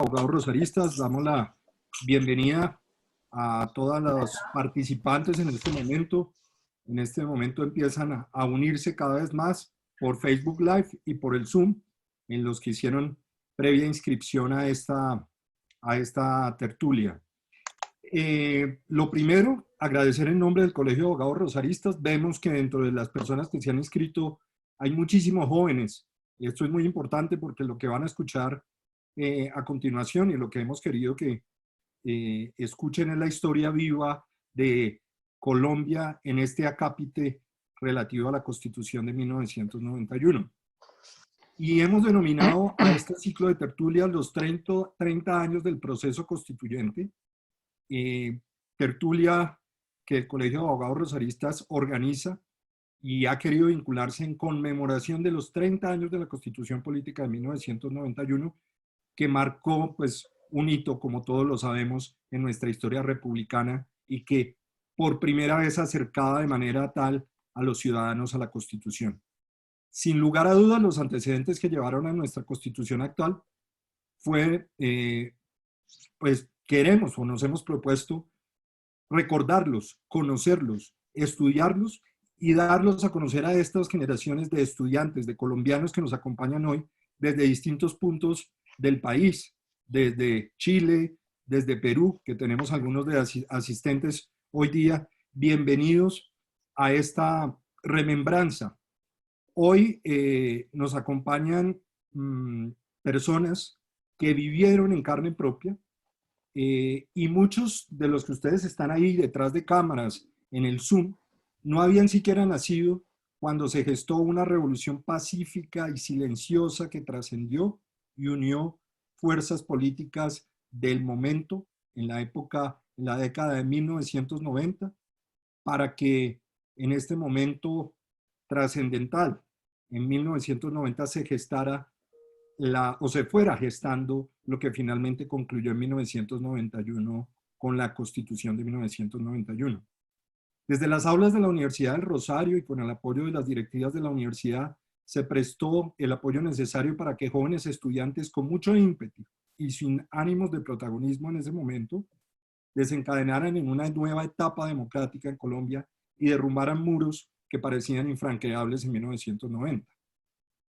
Abogados rosaristas, damos la bienvenida a todos los participantes en este momento. En este momento empiezan a unirse cada vez más por Facebook Live y por el Zoom, en los que hicieron previa inscripción a esta tertulia. Lo primero, agradecer en nombre del Colegio de Abogados Rosaristas. Vemos que dentro de las personas que se han inscrito hay muchísimos jóvenes. Y esto es muy importante porque lo que van a escuchar a continuación y lo que hemos querido que escuchen es la historia viva de Colombia en este acápite relativo a la Constitución de 1991. Y hemos denominado a este ciclo de tertulias los 30 años del proceso constituyente, tertulia que el Colegio de Abogados Rosaristas organiza y ha querido vincularse en conmemoración de los 30 años de la Constitución Política de 1991, que marcó pues un hito, como todos lo sabemos, en nuestra historia republicana y que por primera vez acercaba de manera tal a los ciudadanos a la Constitución. Sin lugar a dudas, los antecedentes que llevaron a nuestra Constitución actual fue, pues queremos o nos hemos propuesto recordarlos, conocerlos, estudiarlos y darlos a conocer a estas generaciones de estudiantes, de colombianos que nos acompañan hoy desde distintos puntos del país, desde Chile, desde Perú, que tenemos algunos de asistentes hoy día. Bienvenidos a esta remembranza. Hoy nos acompañan personas que vivieron en carne propia y muchos de los que ustedes están ahí detrás de cámaras en el Zoom no habían siquiera nacido cuando se gestó una revolución pacífica y silenciosa que trascendió y unió fuerzas políticas del momento en la época, en la década de 1990, para que en este momento trascendental, en 1990 se gestara o se fuera gestando lo que finalmente concluyó en 1991 con la Constitución de 1991. Desde las aulas de la Universidad del Rosario y con el apoyo de las directivas de la universidad, se prestó el apoyo necesario para que jóvenes estudiantes con mucho ímpetu y sin ánimos de protagonismo en ese momento, desencadenaran en una nueva etapa democrática en Colombia y derrumbaran muros que parecían infranqueables en 1990.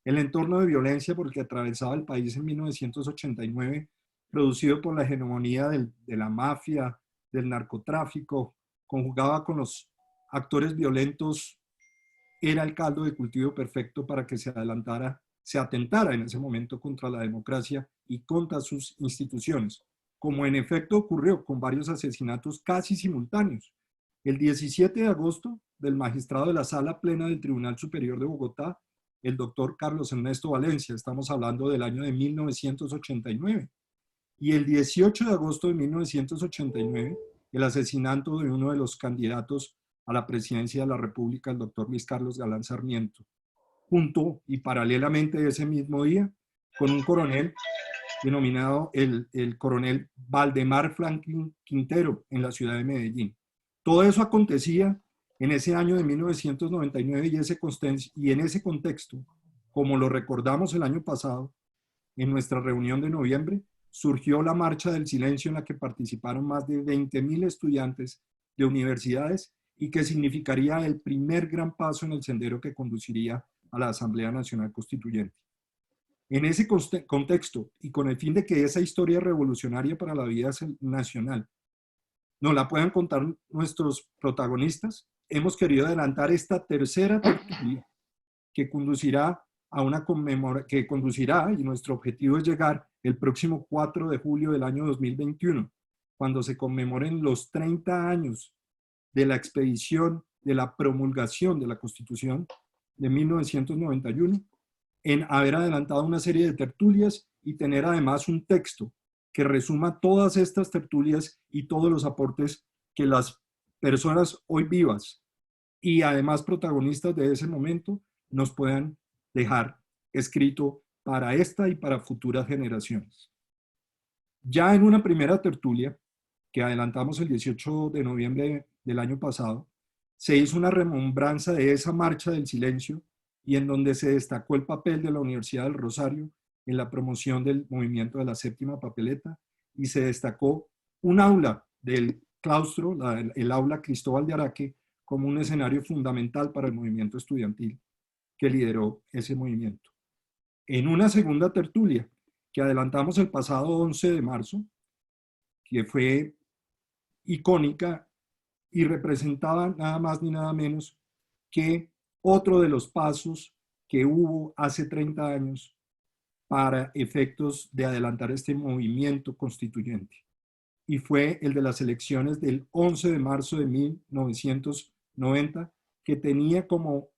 El entorno de violencia por el que atravesaba el país en 1989, producido por la hegemonía de la mafia, del narcotráfico, conjugaba con los actores violentos, era el caldo de cultivo perfecto para que se atentara en ese momento contra la democracia y contra sus instituciones, como en efecto ocurrió con varios asesinatos casi simultáneos. El 17 de agosto, del magistrado de la Sala Plena del Tribunal Superior de Bogotá, el doctor Carlos Ernesto Valencia, estamos hablando del año de 1989, y el 18 de agosto de 1989, el asesinato de uno de los candidatos a la presidencia de la República, el doctor Luis Carlos Galán Sarmiento, junto y paralelamente ese mismo día, con un coronel denominado el coronel Valdemar Franklin Quintero en la ciudad de Medellín. Todo eso acontecía en ese año de 1999 y en ese contexto, como lo recordamos el año pasado, en nuestra reunión de noviembre, surgió la Marcha del Silencio en la que participaron más de 20.000 estudiantes de universidades y que significaría el primer gran paso en el sendero que conduciría a la Asamblea Nacional Constituyente. En ese contexto y con el fin de que esa historia revolucionaria para la vida nacional nos la puedan contar nuestros protagonistas, hemos querido adelantar esta tercera tertulia que conducirá a una y nuestro objetivo es llegar el próximo 4 de julio del año 2021, cuando se conmemoren los 30 años de la expedición, de la promulgación de la Constitución de 1991, en haber adelantado una serie de tertulias y tener además un texto que resuma todas estas tertulias y todos los aportes que las personas hoy vivas y además protagonistas de ese momento nos puedan dejar escrito para esta y para futuras generaciones. Ya en una primera tertulia, que adelantamos el 18 de noviembre del año pasado, se hizo una remembranza de esa marcha del silencio y en donde se destacó el papel de la Universidad del Rosario en la promoción del movimiento de la séptima papeleta y se destacó un aula del claustro, el aula Cristóbal de Araque, como un escenario fundamental para el movimiento estudiantil que lideró ese movimiento. En una segunda tertulia que adelantamos el pasado 11 de marzo, que fue icónica y representaba nada más ni nada menos que otro de los pasos que hubo hace 30 años para efectos de adelantar este movimiento constituyente. Y fue el de las elecciones del 11 de marzo de 1990, que tenía como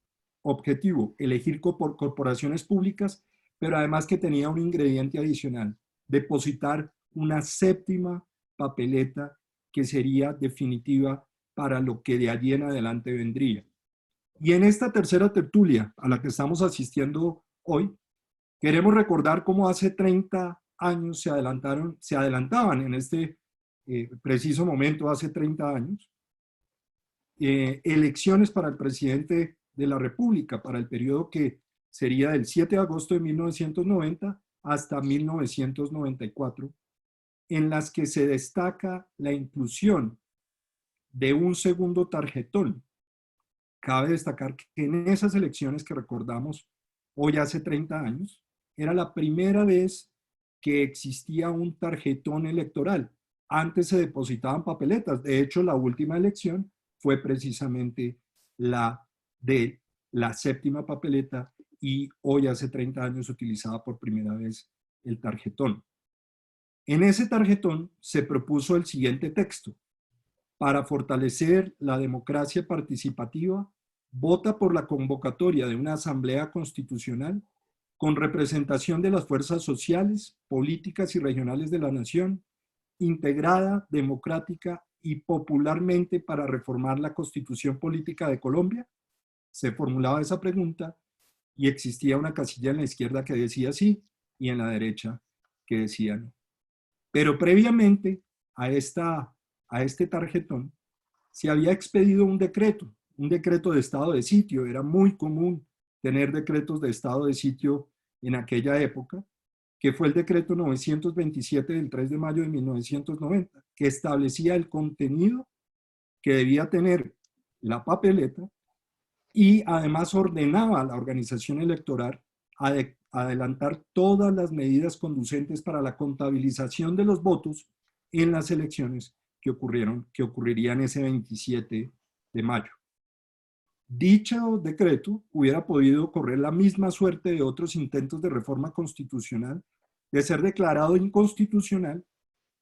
objetivo elegir por corporaciones públicas, pero además que tenía un ingrediente adicional, depositar una séptima papeleta que sería definitiva para lo que de allí en adelante vendría. Y en esta tercera tertulia a la que estamos asistiendo hoy, queremos recordar cómo hace 30 años se adelantaban en este preciso momento, hace 30 años, elecciones para el presidente de la República, para el periodo que sería del 7 de agosto de 1990 hasta 1994, en las que se destaca la inclusión de un segundo tarjetón. Cabe destacar que en esas elecciones que recordamos hoy hace 30 años, era la primera vez que existía un tarjetón electoral. Antes se depositaban papeletas. De hecho, la última elección fue precisamente la de la séptima papeleta y hoy hace 30 años utilizaba por primera vez el tarjetón. En ese tarjetón se propuso el siguiente texto: para fortalecer la democracia participativa, vota por la convocatoria de una asamblea constitucional con representación de las fuerzas sociales, políticas y regionales de la nación, integrada, democrática y popularmente para reformar la Constitución Política de Colombia. Se formulaba esa pregunta y existía una casilla en la izquierda que decía sí y en la derecha que decía no. Pero previamente a este tarjetón se había expedido un decreto de estado de sitio. Era muy común tener decretos de estado de sitio en aquella época, que fue el decreto 927 del 3 de mayo de 1990, que establecía el contenido que debía tener la papeleta y además ordenaba a la organización electoral a adelantar todas las medidas conducentes para la contabilización de los votos en las elecciones que ocurrirían ese 27 de mayo. Dicho decreto hubiera podido correr la misma suerte de otros intentos de reforma constitucional, de ser declarado inconstitucional.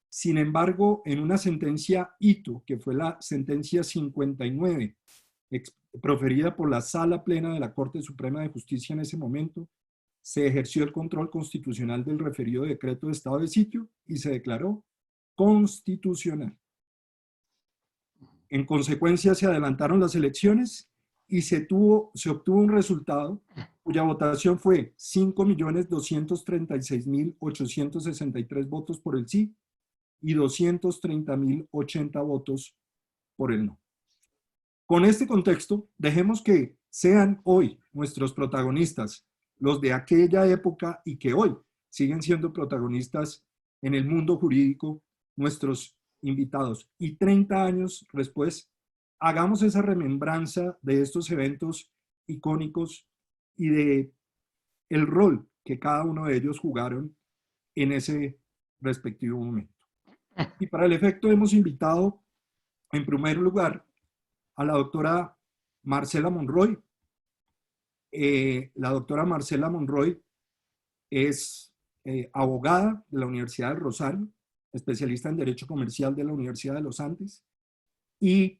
Sin embargo, en una sentencia hito, que fue la sentencia 59, proferida por la Sala Plena de la Corte Suprema de Justicia en ese momento, se ejerció el control constitucional del referido decreto de estado de sitio y se declaró constitucional. En consecuencia, se adelantaron las elecciones y se obtuvo un resultado cuya votación fue 5.236.863 votos por el sí y 230.080 votos por el no. Con este contexto, dejemos que sean hoy nuestros protagonistas, los de aquella época y que hoy siguen siendo protagonistas en el mundo jurídico, nuestros invitados. Y 30 años después, hagamos esa remembranza de estos eventos icónicos y de el rol que cada uno de ellos jugaron en ese respectivo momento. Y para el efecto hemos invitado, en primer lugar, a la doctora Marcela Monroy. La doctora Marcela Monroy es abogada de la Universidad del Rosario, especialista en Derecho Comercial de la Universidad de los Andes, y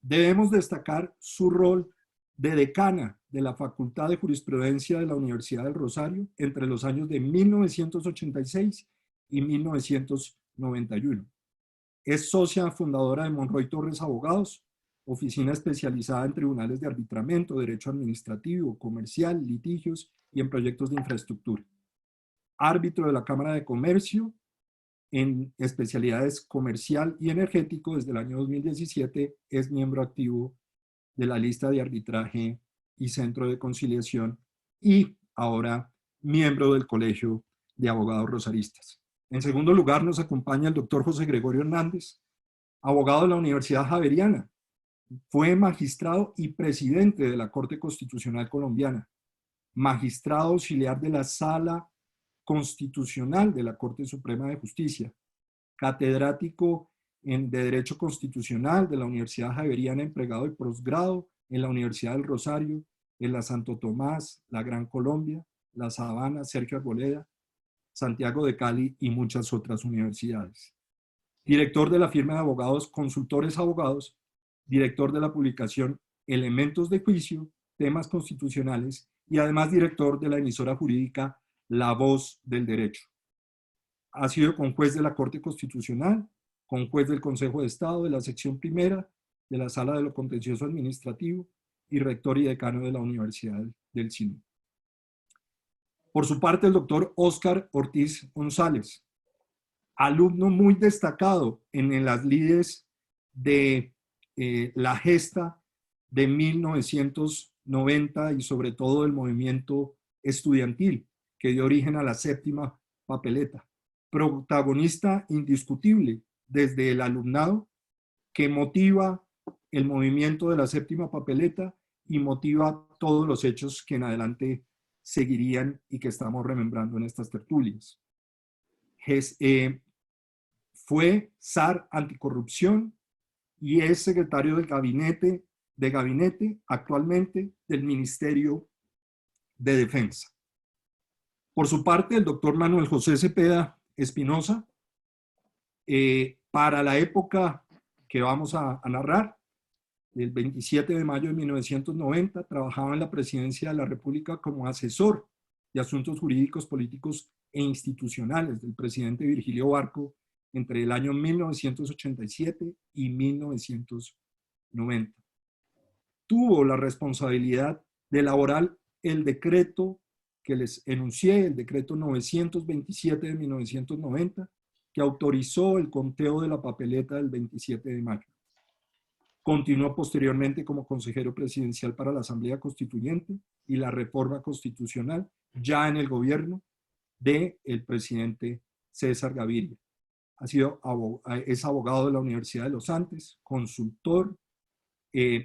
debemos destacar su rol de decana de la Facultad de Jurisprudencia de la Universidad del Rosario entre los años de 1986 y 1991. Es socia fundadora de Monroy Torres Abogados, oficina especializada en tribunales de arbitramiento, derecho administrativo, comercial, litigios y en proyectos de infraestructura. Árbitro de la Cámara de Comercio en especialidades comercial y energético desde el año 2017, es miembro activo de la lista de arbitraje y centro de conciliación y ahora miembro del Colegio de Abogados Rosaristas. En segundo lugar, nos acompaña el doctor José Gregorio Hernández, abogado de la Universidad Javeriana. Fue magistrado y presidente de la Corte Constitucional Colombiana, magistrado auxiliar de la Sala Constitucional de la Corte Suprema de Justicia, catedrático de Derecho Constitucional de la Universidad Javeriana en pregrado y posgrado en la Universidad del Rosario, en la Santo Tomás, la Gran Colombia, la Sabana, Sergio Arboleda, Santiago de Cali y muchas otras universidades. Director de la firma de abogados Consultores Abogados, director de la publicación Elementos de Juicio, Temas Constitucionales y además director de la emisora jurídica La Voz del Derecho. Ha sido conjuez de la Corte Constitucional, conjuez del Consejo de Estado de la sección primera de la Sala de lo Contencioso Administrativo y rector y decano de la Universidad del Cine. Por su parte, el doctor Óscar Ortiz González, alumno muy destacado en las lides de la gesta de 1990 y sobre todo del movimiento estudiantil que dio origen a la séptima papeleta. Protagonista indiscutible desde el alumnado que motiva el movimiento de la séptima papeleta y motiva todos los hechos que en adelante seguirían y que estamos remembrando en estas tertulias. Fue SAR Anticorrupción y es secretario del gabinete actualmente del Ministerio de Defensa. Por su parte, el doctor Manuel José Cepeda Espinosa, para la época que vamos a narrar, el 27 de mayo de 1990, trabajaba en la Presidencia de la República como asesor de asuntos jurídicos, políticos e institucionales del presidente Virgilio Barco entre el año 1987 y 1990. Tuvo la responsabilidad de elaborar el decreto que les enuncié, el decreto 927 de 1990, que autorizó el conteo de la papeleta del 27 de mayo. Continuó posteriormente como consejero presidencial para la Asamblea Constituyente y la reforma constitucional, ya en el gobierno del presidente César Gaviria. Es abogado de la Universidad de los Andes, consultor,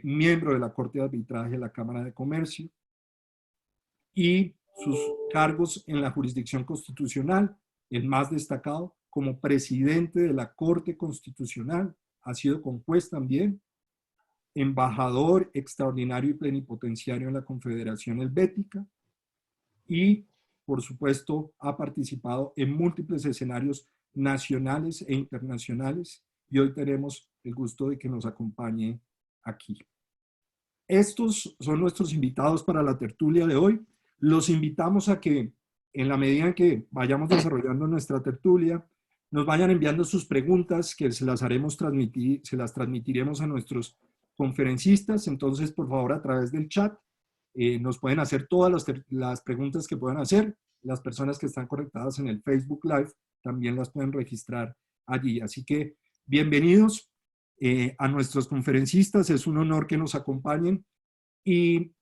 miembro de la Corte de Arbitraje de la Cámara de Comercio y sus cargos en la jurisdicción constitucional, el más destacado como presidente de la Corte Constitucional, ha sido conjuez también, embajador extraordinario y plenipotenciario en la Confederación Helvética y, por supuesto, ha participado en múltiples escenarios nacionales e internacionales y hoy tenemos el gusto de que nos acompañe aquí. Estos son nuestros invitados para la tertulia de hoy. Los invitamos a que, en la medida en que vayamos desarrollando nuestra tertulia, nos vayan enviando sus preguntas que se las transmitiremos a nuestros conferencistas. Entonces, por favor, a través del chat nos pueden hacer todas las preguntas que puedan hacer. Las personas que están conectadas en el Facebook Live también las pueden registrar allí. Así que bienvenidos a nuestros conferencistas. Es un honor que nos acompañen y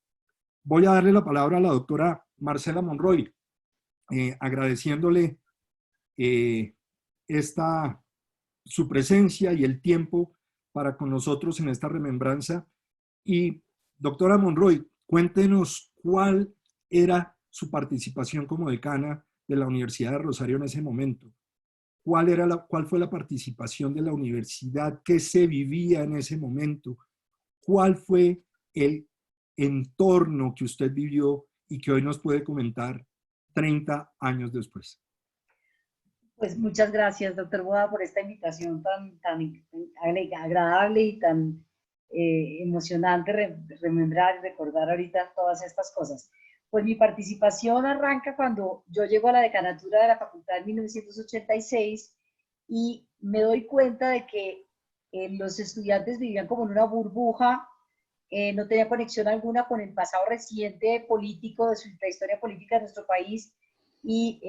voy a darle la palabra a la doctora Marcela Monroy, agradeciéndole su presencia y el tiempo para con nosotros en esta remembranza. Y doctora Monroy, cuéntenos cuál era su participación como decana de la Universidad de Rosario en ese momento. ¿Cuál fue la participación de la universidad? ¿Qué se vivía en ese momento? ¿Cuál fue el entorno que usted vivió y que hoy nos puede comentar 30 años después? Pues muchas gracias, doctor Boada, por esta invitación tan agradable y tan emocionante remembrar y recordar ahorita todas estas cosas. Pues mi participación arranca cuando yo llego a la decanatura de la facultad en 1986 y me doy cuenta de que los estudiantes vivían como en una burbuja, no tenía conexión alguna con el pasado reciente político, de la historia política de nuestro país, y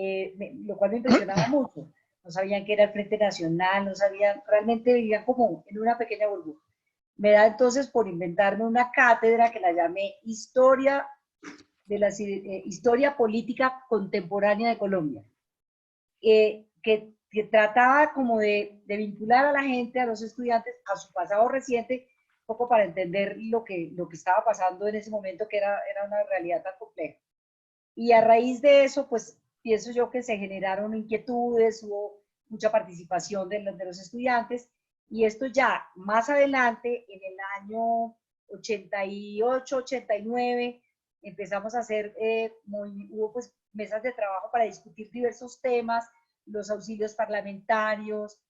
lo cual me impresionaba mucho. No sabían qué era el Frente Nacional, no sabían, realmente vivían como en una pequeña burbuja. Me da entonces por inventarme una cátedra que la llamé Historia de la historia política contemporánea de Colombia, que trataba como de vincular a la gente, a los estudiantes, a su pasado reciente, un poco para entender lo que estaba pasando en ese momento, que era una realidad tan compleja. Y a raíz de eso, pues pienso yo que se generaron inquietudes, hubo mucha participación de los estudiantes, y esto ya más adelante, en el año 88, 89, empezamos a hacer, hubo pues mesas de trabajo para discutir diversos temas, los auxilios parlamentarios,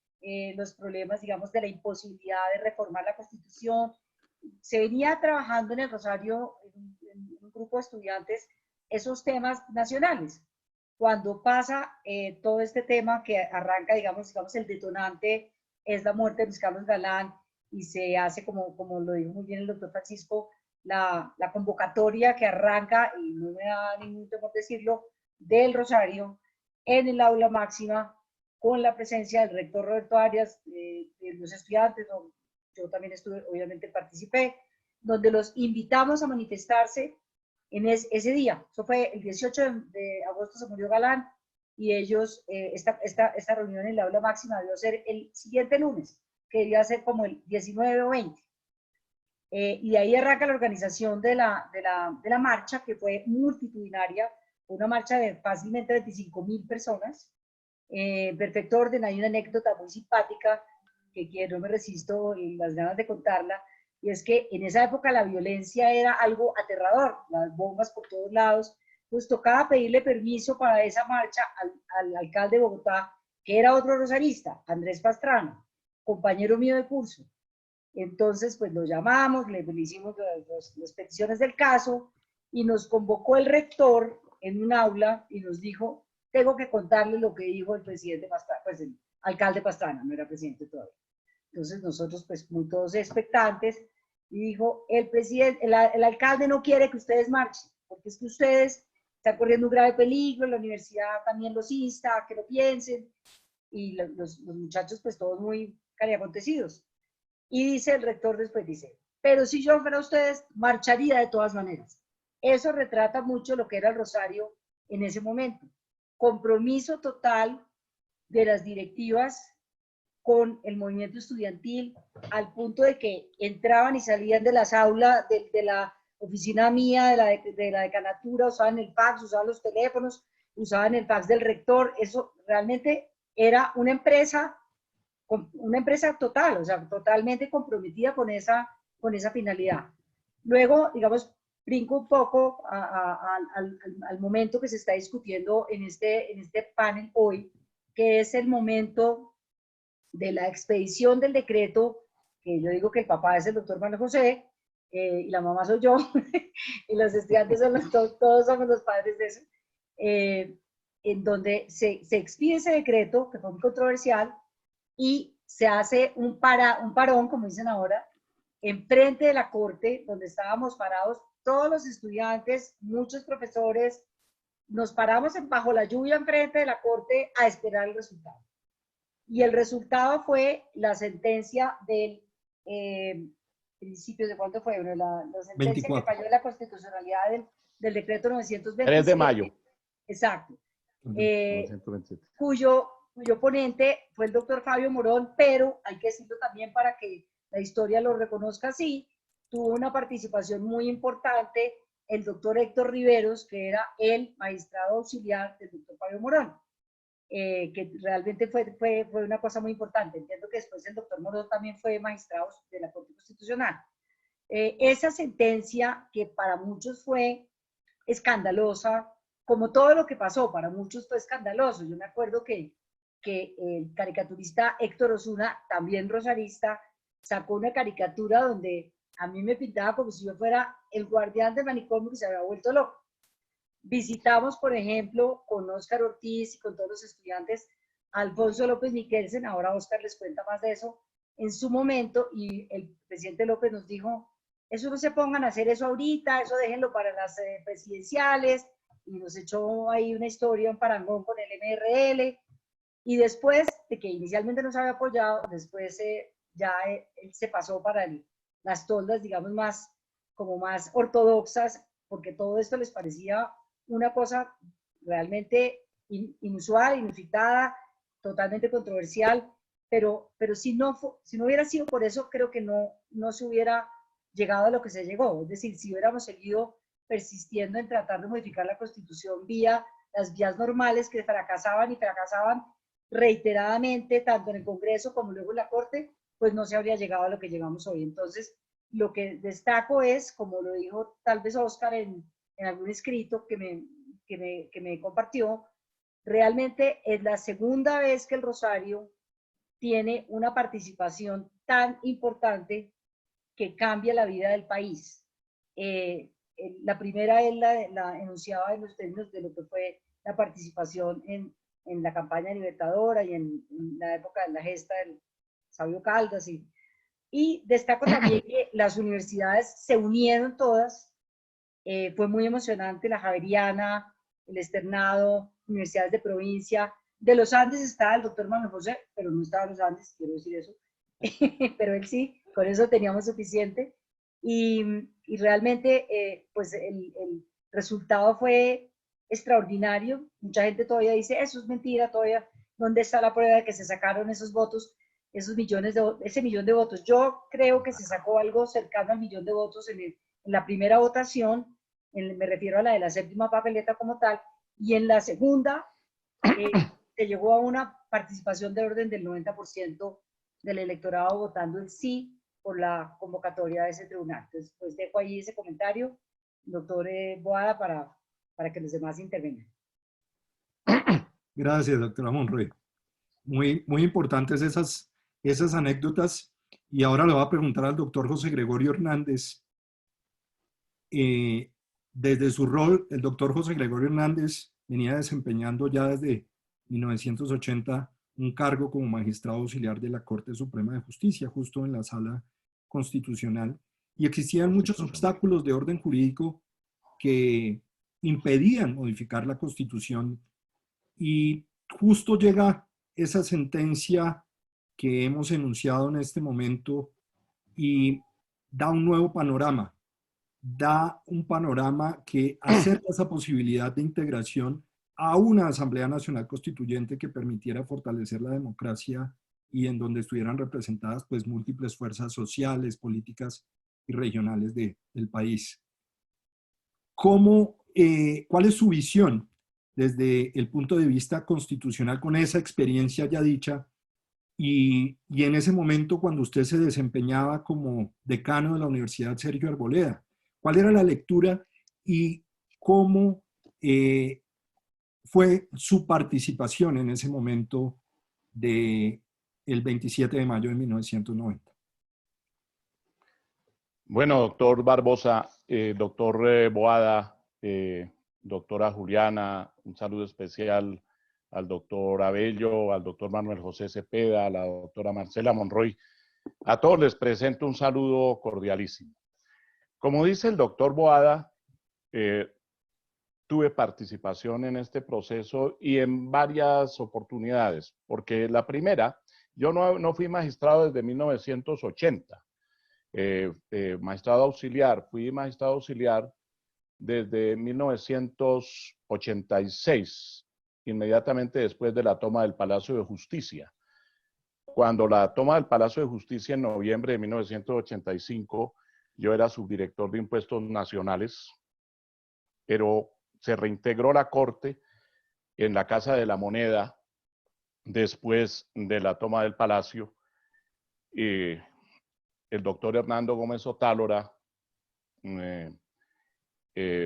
los problemas, digamos, de la imposibilidad de reformar la Constitución. Se venía trabajando en el Rosario, en un grupo de estudiantes, esos temas nacionales. Cuando pasa todo este tema que arranca, digamos, el detonante es la muerte de Luis Carlos Galán, y se hace, como lo dijo muy bien el doctor Francisco, la convocatoria que arranca, y no me da ningún temor decirlo, del Rosario, en el aula máxima, con la presencia del rector Roberto Arias, de los estudiantes, yo también estuve, obviamente participé, donde los invitamos a manifestarse en ese día. Eso fue el 18 de agosto, se murió Galán, y ellos, esta reunión en el aula máxima debió ser el siguiente lunes, que debía ser como el 19 o 20. Y de ahí arranca la organización de la marcha, que fue multitudinaria, una marcha de fácilmente 25.000 personas, en perfecto orden. Hay una anécdota muy simpática que no me resisto en las ganas de contarla, y es que en esa época la violencia era algo aterrador, las bombas por todos lados, pues tocaba pedirle permiso para esa marcha al alcalde de Bogotá, que era otro rosarista, Andrés Pastrana, compañero mío de curso. Entonces, pues lo llamamos, le hicimos las peticiones del caso, y nos convocó el rector en un aula y nos dijo: tengo que contarle lo que dijo el presidente Pastrana, pues el alcalde Pastrana, no era presidente todavía. Entonces nosotros, pues muy todos expectantes, y dijo: el alcalde no quiere que ustedes marchen, porque es que ustedes están corriendo un grave peligro, la universidad también los insta a que lo piensen, y los muchachos pues todos muy cariacontecidos. Y dice el rector después, dice: pero si yo fuera ustedes, marcharía de todas maneras. Eso retrata mucho lo que era el Rosario en ese momento. Compromiso total de las directivas con el movimiento estudiantil, al punto de que entraban y salían de las aulas, de la oficina mía, de la decanatura, usaban el fax, usaban los teléfonos, usaban el fax del rector. Eso realmente era una empresa total, o sea, totalmente comprometida con esa finalidad. Luego, digamos, brinco un poco al momento que se está discutiendo en este panel hoy, que es el momento de la expedición del decreto, que yo digo que el papá es el doctor Manuel José, y la mamá soy yo, y los estudiantes todos somos los padres de eso, en donde se expide ese decreto, que fue muy controversial, y se hace un parón, como dicen ahora, enfrente de la corte, donde estábamos parados todos los estudiantes, muchos profesores, nos paramos bajo la lluvia enfrente de la corte a esperar el resultado. Y el resultado fue la sentencia del principio de cuánto fue, bueno, la sentencia 24. Que falló la constitucionalidad del decreto 927. 3 de mayo. Exacto. 927. Cuyo ponente fue el doctor Fabio Morón, pero hay que decirlo también para que la historia lo reconozca así, tuvo una participación muy importante el doctor Héctor Riveros, que era el magistrado auxiliar del doctor Fabio Morón, que realmente fue una cosa muy importante. Entiendo que después el doctor Morón también fue magistrado de la Corte Constitucional. Esa sentencia, que para muchos fue escandalosa, como todo lo que pasó, para muchos fue escandaloso. Yo me acuerdo que el caricaturista Héctor Osuna, también rosarista, sacó una caricatura donde a mí me pintaba como si yo fuera el guardián del manicomio que se había vuelto loco. Visitamos, por ejemplo, con Óscar Ortiz y con todos los estudiantes, a Alfonso López Miquelsen. Ahora Óscar les cuenta más de eso, en su momento, y el presidente López nos dijo: eso no se pongan a hacer eso ahorita, eso déjenlo para las presidenciales, y nos echó ahí una historia, un parangón con el MRL. Y después de que inicialmente nos había apoyado, después ya él se pasó para las toldas, digamos, más ortodoxas, porque todo esto les parecía una cosa realmente inusual, inusitada, totalmente controversial, pero si no hubiera sido por eso, creo que no se hubiera llegado a lo que se llegó. Es decir, si hubiéramos seguido persistiendo en tratar de modificar la Constitución vía las vías normales que fracasaban y fracasaban reiteradamente, tanto en el Congreso como luego en la Corte, pues no se habría llegado a lo que llegamos hoy. Entonces, lo que destaco es, como lo dijo tal vez Oscar en algún escrito que me compartió, realmente es la segunda vez que el Rosario tiene una participación tan importante que cambia la vida del país. La primera él la enunciaba en los términos de lo que fue la participación en la campaña libertadora y en la época de la gesta del Sabio Caldas. Y destaco también que las universidades se unieron todas. Fue muy emocionante la Javeriana, el Externado, universidades de provincia. De los Andes estaba el doctor Manuel José, pero no estaba los Andes, quiero decir eso. Pero él sí, con eso teníamos suficiente. Y realmente, pues el resultado fue extraordinario. Mucha gente todavía dice, eso es mentira, todavía, ¿dónde está la prueba de que se sacaron esos votos, ese millón de votos? Yo creo que se sacó algo cercano al millón de votos en la primera votación, me refiero a la de la séptima papeleta como tal, y en la segunda se llegó a una participación de orden del 90% del electorado votando el sí por la convocatoria de ese tribunal. Entonces, pues dejo ahí ese comentario, doctor Boada, para que los demás intervengan. Gracias, doctora Monroy. Muy importantes esas anécdotas. Y ahora le voy a preguntar al doctor José Gregorio Hernández. Desde su rol, el doctor José Gregorio Hernández venía desempeñando ya desde 1980 un cargo como magistrado auxiliar de la Corte Suprema de Justicia, justo en la Sala Constitucional. Y existían muchos obstáculos de orden jurídico que impedían modificar la Constitución. Y justo llega esa sentencia que hemos enunciado en este momento y da un nuevo panorama, da un panorama que acerca esa posibilidad de integración a una Asamblea Nacional Constituyente que permitiera fortalecer la democracia y en donde estuvieran representadas pues múltiples fuerzas sociales, políticas y regionales del país. ¿Cuál es su visión desde el punto de vista constitucional con esa experiencia ya dicha y en ese momento cuando usted se desempeñaba como decano de la Universidad Sergio Arboleda? ¿Cuál era la lectura y cómo fue su participación en ese momento del 27 de mayo de 1990? Bueno, doctor Barbosa, doctor Boada, doctora Juliana, un saludo especial al doctor Abello, al doctor Manuel José Cepeda, a la doctora Marcela Monroy. A todos les presento un saludo cordialísimo. Como dice el doctor Boada, tuve participación en este proceso y en varias oportunidades, porque la primera, yo no fui magistrado desde 1980. Magistrado auxiliar, fui magistrado auxiliar desde 1986, inmediatamente después de la toma del Palacio de Justicia. Cuando la toma del Palacio de Justicia en noviembre de 1985, yo era subdirector de Impuestos Nacionales, pero se reintegró la Corte en la Casa de la Moneda después de la toma del Palacio. El doctor Hernando Gómez Otálora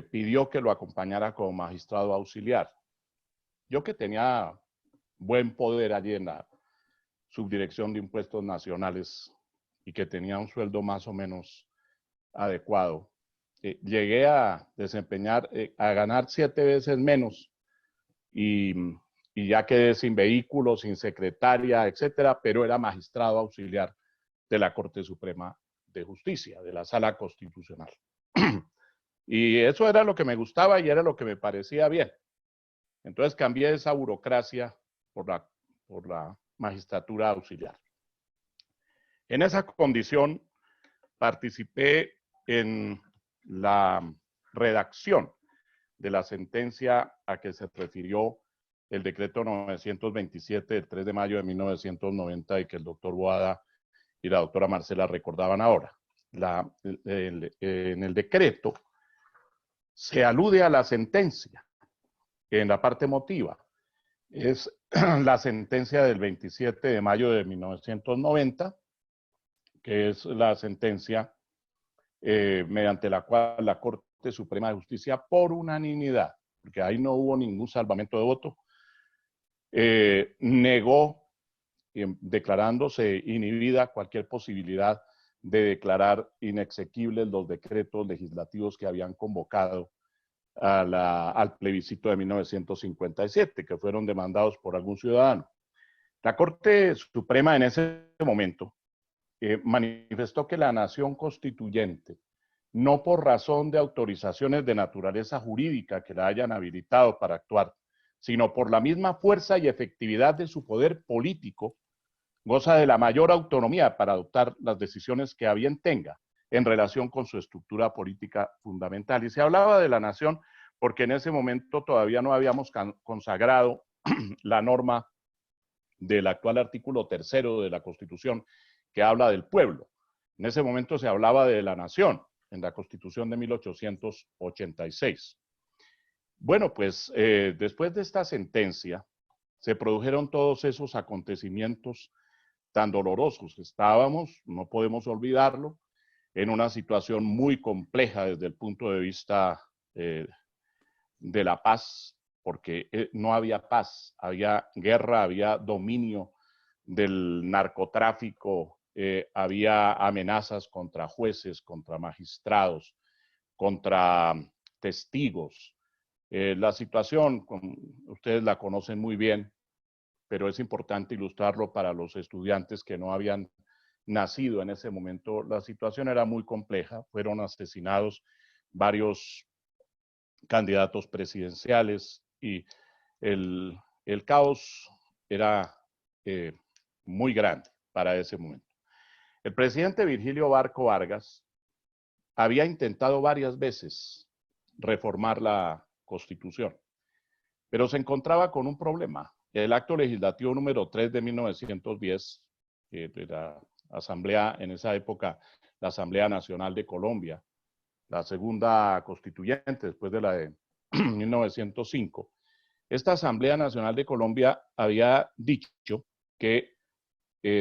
pidió que lo acompañara como magistrado auxiliar. Yo, que tenía buen poder allí en la subdirección de Impuestos Nacionales y que tenía un sueldo más o menos adecuado, llegué a desempeñar, a ganar 7 veces menos y ya quedé sin vehículo, sin secretaria, etcétera, pero era magistrado auxiliar de la Corte Suprema de Justicia, de la Sala Constitucional. Y eso era lo que me gustaba y era lo que me parecía bien. Entonces cambié esa burocracia por la magistratura auxiliar. En esa condición participé en la redacción de la sentencia a que se refirió el decreto 927 del 3 de mayo de 1990 y que el doctor Boada y la doctora Marcela recordaban ahora. En el decreto se alude a la sentencia en la parte emotiva. Es la sentencia del 27 de mayo de 1990, que es la sentencia mediante la cual la Corte Suprema de Justicia, por unanimidad, porque ahí no hubo ningún salvamento de voto, negó, declarándose inhibida cualquier posibilidad de declarar inexequibles los decretos legislativos que habían convocado al plebiscito de 1957, que fueron demandados por algún ciudadano. La Corte Suprema en ese momento manifestó que la nación constituyente, no por razón de autorizaciones de naturaleza jurídica que la hayan habilitado para actuar, sino por la misma fuerza y efectividad de su poder político, goza de la mayor autonomía para adoptar las decisiones que a bien tenga en relación con su estructura política fundamental. Y se hablaba de la nación porque en ese momento todavía no habíamos consagrado la norma del actual artículo 3º de la Constitución que habla del pueblo. En ese momento se hablaba de la nación en la Constitución de 1886. Bueno, pues después de esta sentencia se produjeron todos esos acontecimientos tan dolorosos. Estábamos, no podemos olvidarlo, en una situación muy compleja desde el punto de vista de la paz, porque no había paz, había guerra, había dominio del narcotráfico, había amenazas contra jueces, contra magistrados, contra testigos. La situación, ustedes la conocen muy bien, pero es importante ilustrarlo para los estudiantes que no habían nacido en ese momento. La situación era muy compleja, fueron asesinados varios candidatos presidenciales y el caos era muy grande para ese momento. El presidente Virgilio Barco Vargas había intentado varias veces reformar la Constitución, pero se encontraba con un problema. El acto legislativo número 3 de 1910, de la Asamblea, en esa época, la Asamblea Nacional de Colombia, la segunda constituyente después de la de 1905, esta Asamblea Nacional de Colombia había dicho que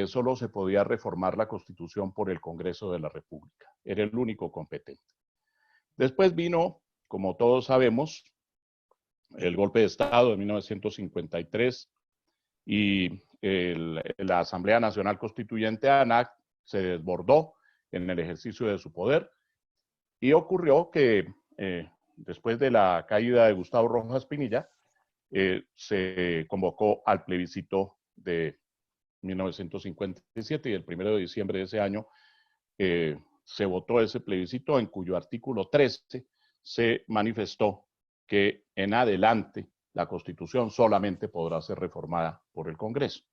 solo se podía reformar la Constitución por el Congreso de la República. Era el único competente. Después vino, como todos sabemos, el golpe de Estado de 1953 y la Asamblea Nacional Constituyente, ANAC, se desbordó en el ejercicio de su poder y ocurrió que después de la caída de Gustavo Rojas Pinilla, se convocó al plebiscito de 1957 y el 1 de diciembre de ese año se votó ese plebiscito en cuyo artículo 13 se manifestó que en adelante la Constitución solamente podrá ser reformada por el Congreso.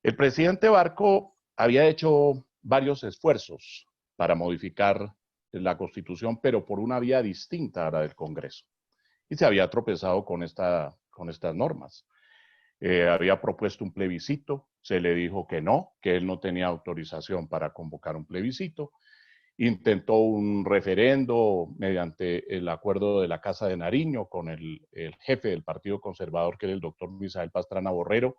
El presidente Barco había hecho varios esfuerzos para modificar la Constitución, pero por una vía distinta a la del Congreso. Y se había tropezado con estas normas. Había propuesto un plebiscito, se le dijo que no, que él no tenía autorización para convocar un plebiscito. Intentó un referendo mediante el acuerdo de la Casa de Nariño con el jefe del Partido Conservador, que era el doctor Misael Pastrana Borrero,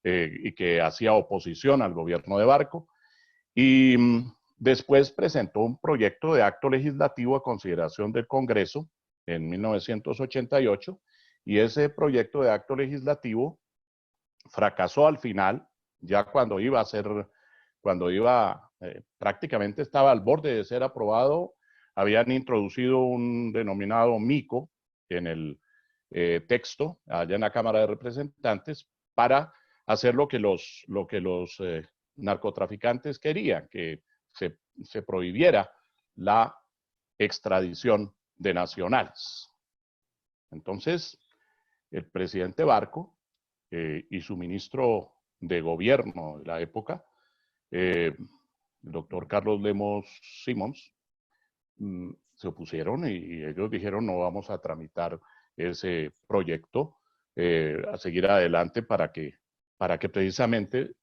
y que hacía oposición al gobierno de Barco. Y después presentó un proyecto de acto legislativo a consideración del Congreso en 1988, y ese proyecto de acto legislativo fracasó al final, ya cuando prácticamente estaba al borde de ser aprobado. Habían introducido un denominado mico en el texto, allá en la Cámara de Representantes, para hacer lo que los narcotraficantes querían, que se prohibiera la extradición de nacionales. Entonces, el presidente Barco y su ministro de gobierno de la época, el doctor Carlos Lemos Simons, se opusieron y ellos dijeron no vamos a tramitar ese proyecto, a seguir adelante para que precisamente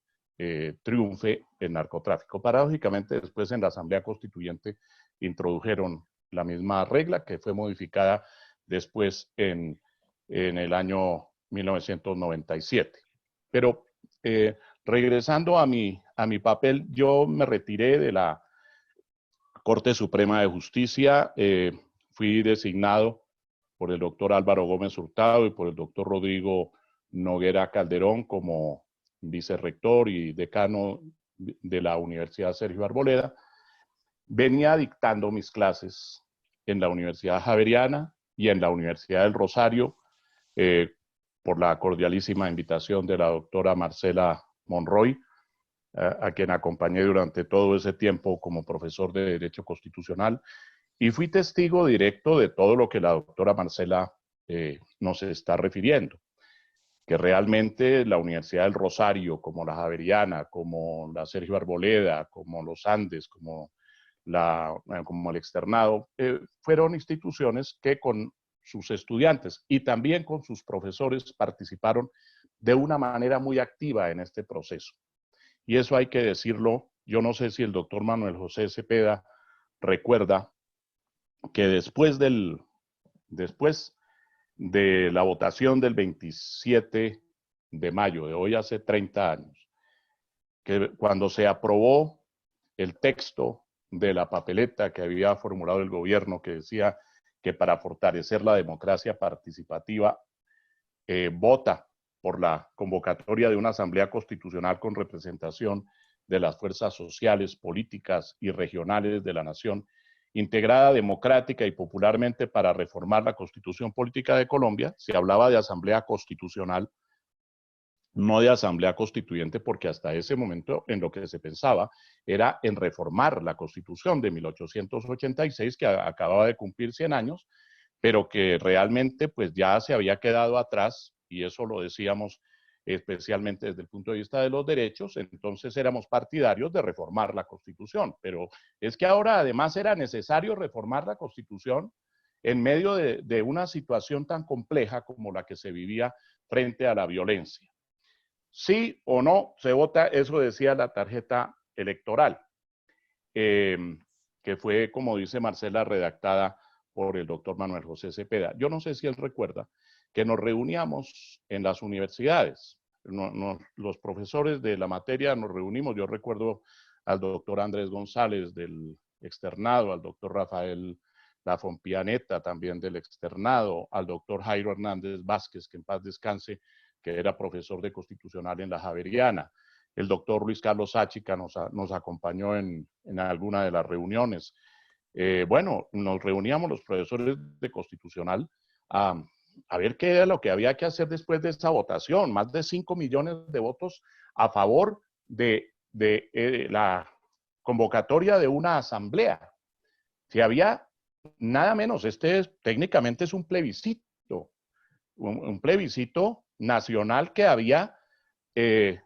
triunfe el narcotráfico. Paradójicamente, después en la Asamblea Constituyente introdujeron la misma regla que fue modificada después en el año 1997. Pero regresando a mi papel, yo me retiré de la Corte Suprema de Justicia, fui designado por el doctor Álvaro Gómez Hurtado y por el doctor Rodrigo Noguera Calderón como vicerrector y decano de la Universidad Sergio Arboleda. Venía dictando mis clases en la Universidad Javeriana y en la Universidad del Rosario, por la cordialísima invitación de la doctora Marcela Monroy, a quien acompañé durante todo ese tiempo como profesor de Derecho Constitucional, y fui testigo directo de todo lo que la doctora Marcela nos está refiriendo, que realmente la Universidad del Rosario, como la Javeriana, como la Sergio Arboleda, como los Andes, como el Externado, fueron instituciones que con sus estudiantes y también con sus profesores participaron de una manera muy activa en este proceso. Y eso hay que decirlo. Yo no sé si el doctor Manuel José Cepeda recuerda que después de la votación del 27 de mayo, de hoy hace 30 años, que cuando se aprobó el texto de la papeleta que había formulado el gobierno, que decía que para fortalecer la democracia participativa, vota por la convocatoria de una asamblea constitucional con representación de las fuerzas sociales, políticas y regionales de la nación, integrada democrática y popularmente para reformar la Constitución Política de Colombia. Se hablaba de asamblea constitucional, no de asamblea constituyente, porque hasta ese momento en lo que se pensaba era en reformar la Constitución de 1886, que acababa de cumplir 100 años, pero que realmente pues ya se había quedado atrás, y eso lo decíamos especialmente desde el punto de vista de los derechos. Entonces éramos partidarios de reformar la Constitución, pero es que ahora además era necesario reformar la Constitución en medio de una situación tan compleja como la que se vivía frente a la violencia. Sí o no se vota, eso decía la tarjeta electoral, que fue, como dice Marcela, redactada por el doctor Manuel José Cepeda. Yo no sé si él recuerda que nos reuníamos en las universidades. Los profesores de la materia nos reunimos. Yo recuerdo al doctor Andrés González del Externado, al doctor Rafael Lafon Pianeta también del Externado, al doctor Jairo Hernández Vázquez, que en paz descanse, que era profesor de Constitucional en la Javeriana. El doctor Luis Carlos Sáchica nos acompañó en alguna de las reuniones. Bueno, nos reuníamos los profesores de Constitucional a ver qué era lo que había que hacer después de esta votación. Más de 5 millones de votos a favor de la convocatoria de una asamblea. Si había nada menos, técnicamente es un plebiscito, un plebiscito nacional que había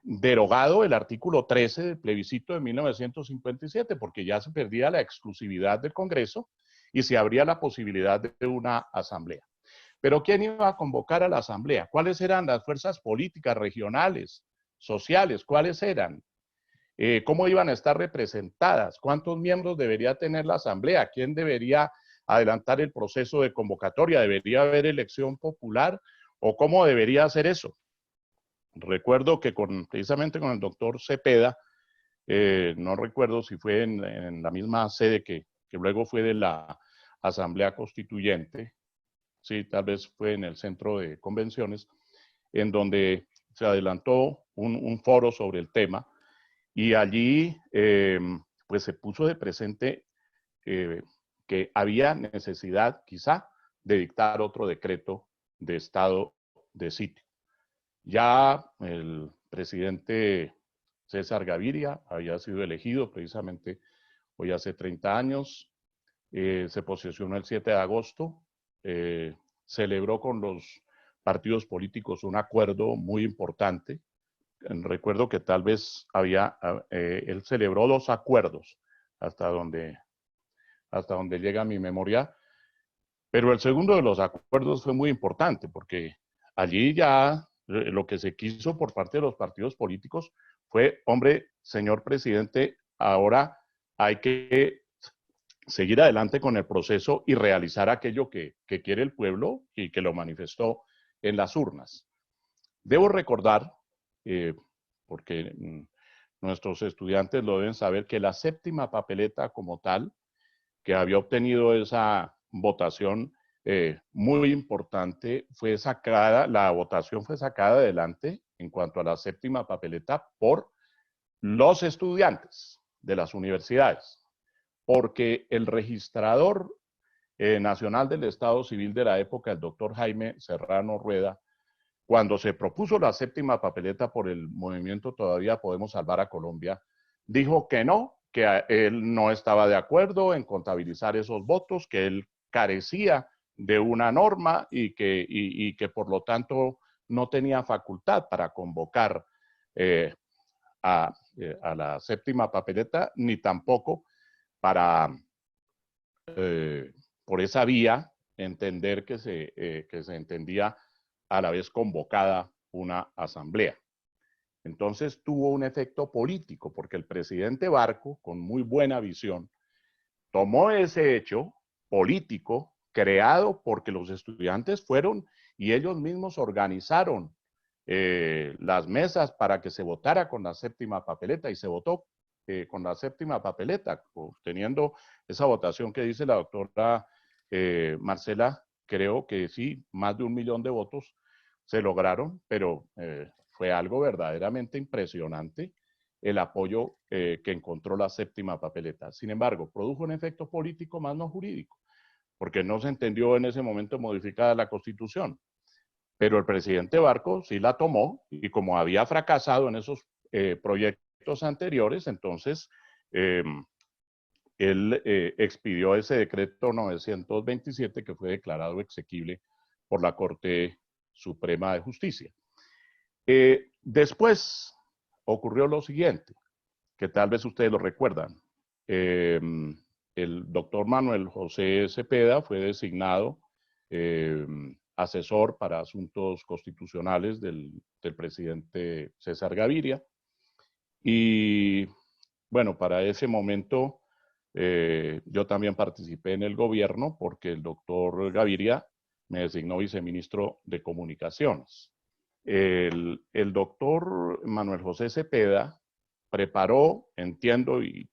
derogado el artículo 13 del plebiscito de 1957, porque ya se perdía la exclusividad del Congreso y se abría la posibilidad de una asamblea. Pero ¿quién iba a convocar a la asamblea? ¿Cuáles eran las fuerzas políticas, regionales, sociales? ¿Cuáles eran? ¿Cómo iban a estar representadas? ¿Cuántos miembros debería tener la asamblea? ¿Quién debería adelantar el proceso de convocatoria? ¿Debería haber elección popular? ¿O cómo debería hacer eso? Recuerdo que precisamente con el doctor Cepeda, no recuerdo si fue en la misma sede que luego fue de la Asamblea Constituyente, sí, tal vez fue en el centro de convenciones, en donde se adelantó un foro sobre el tema, y allí pues se puso de presente que había necesidad quizá de dictar otro decreto de estado de sitio. Ya el presidente César Gaviria había sido elegido precisamente hoy hace 30 años, se posesionó el 7 de agosto, celebró con los partidos políticos un acuerdo muy importante. Recuerdo que tal vez él celebró 2 acuerdos hasta donde hasta donde llega mi memoria. Pero el segundo de los acuerdos fue muy importante, porque allí ya lo que se quiso por parte de los partidos políticos fue, hombre, señor presidente, ahora hay que seguir adelante con el proceso y realizar aquello que quiere el pueblo y que lo manifestó en las urnas. Debo recordar, porque nuestros estudiantes lo deben saber, que la séptima papeleta como tal, que había obtenido esa votación muy importante, la votación fue sacada adelante en cuanto a la séptima papeleta por los estudiantes de las universidades, porque el registrador nacional del Estado Civil de la época, el doctor Jaime Serrano Rueda, cuando se propuso la séptima papeleta por el movimiento Todavía Podemos Salvar a Colombia, dijo que no, que él no estaba de acuerdo en contabilizar esos votos, que él carecía de una norma y que por lo tanto no tenía facultad para convocar a la séptima papeleta, ni tampoco para, por esa vía, entender que se entendía a la vez convocada una asamblea. Entonces tuvo un efecto político, porque el presidente Barco, con muy buena visión, tomó ese hecho político creado porque los estudiantes fueron y ellos mismos organizaron las mesas para que se votara con la séptima papeleta, y se votó con la séptima papeleta, obteniendo esa votación que dice la doctora Marcela. Creo que sí, más de 1 millón de votos se lograron, pero fue algo verdaderamente impresionante el apoyo que encontró la séptima papeleta. Sin embargo, produjo un efecto político más no jurídico, porque no se entendió en ese momento modificada la Constitución. Pero el presidente Barco sí la tomó, y como había fracasado en esos proyectos anteriores, entonces él expidió ese decreto 927 que fue declarado exequible por la Corte Suprema de Justicia. Después ocurrió lo siguiente, que tal vez ustedes lo recuerdan. El doctor Manuel José Cepeda fue designado asesor para asuntos constitucionales del presidente César Gaviria. Y bueno, para ese momento yo también participé en el gobierno, porque el doctor Gaviria me designó viceministro de Comunicaciones. El doctor Manuel José Cepeda preparó, entiendo, y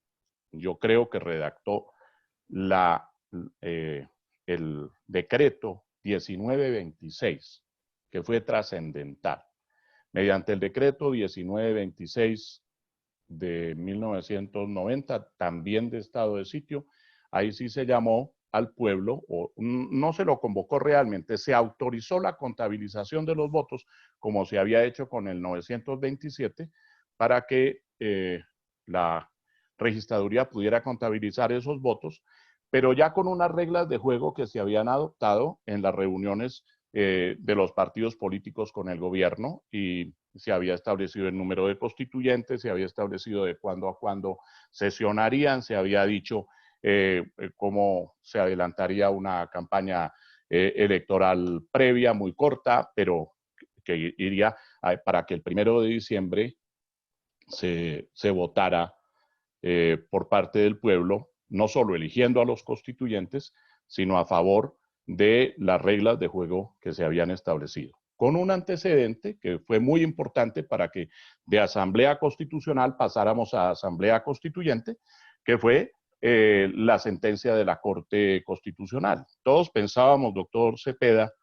yo creo que redactó el decreto 1926, que fue trascendental. Mediante el decreto 1926 de 1990, también de estado de sitio, ahí sí se llamó al pueblo, o no se lo convocó realmente, se autorizó la contabilización de los votos, como se había hecho con el 927, para que la registraduría pudiera contabilizar esos votos, pero ya con unas reglas de juego que se habían adoptado en las reuniones de los partidos políticos con el gobierno, y se había establecido el número de constituyentes, se había establecido de cuándo a cuándo sesionarían, se había dicho cómo se adelantaría una campaña electoral previa, muy corta, pero que iría para que el 1 de diciembre se votara por parte del pueblo, no solo eligiendo a los constituyentes, sino a favor de las reglas de juego que se habían establecido, con un antecedente que fue muy importante para que de asamblea constitucional pasáramos a asamblea constituyente, que fue la sentencia de la Corte Constitucional. Todos pensábamos, doctor Cepeda,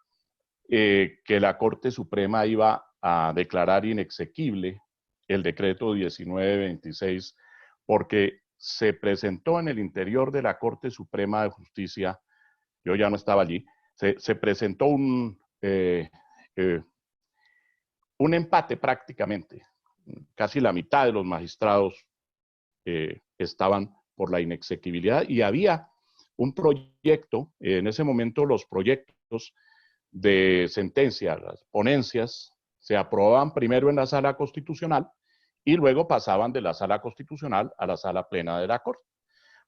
que la Corte Suprema iba a declarar inexequible el decreto 1926, porque se presentó en el interior de la Corte Suprema de Justicia, yo ya no estaba allí, se presentó un empate prácticamente. Casi la mitad de los magistrados estaban por la inexequibilidad, y había un proyecto, en ese momento los proyectos de sentencia, las ponencias, se aprobaban primero en la Sala Constitucional y luego pasaban de la Sala Constitucional a la Sala Plena de la Corte.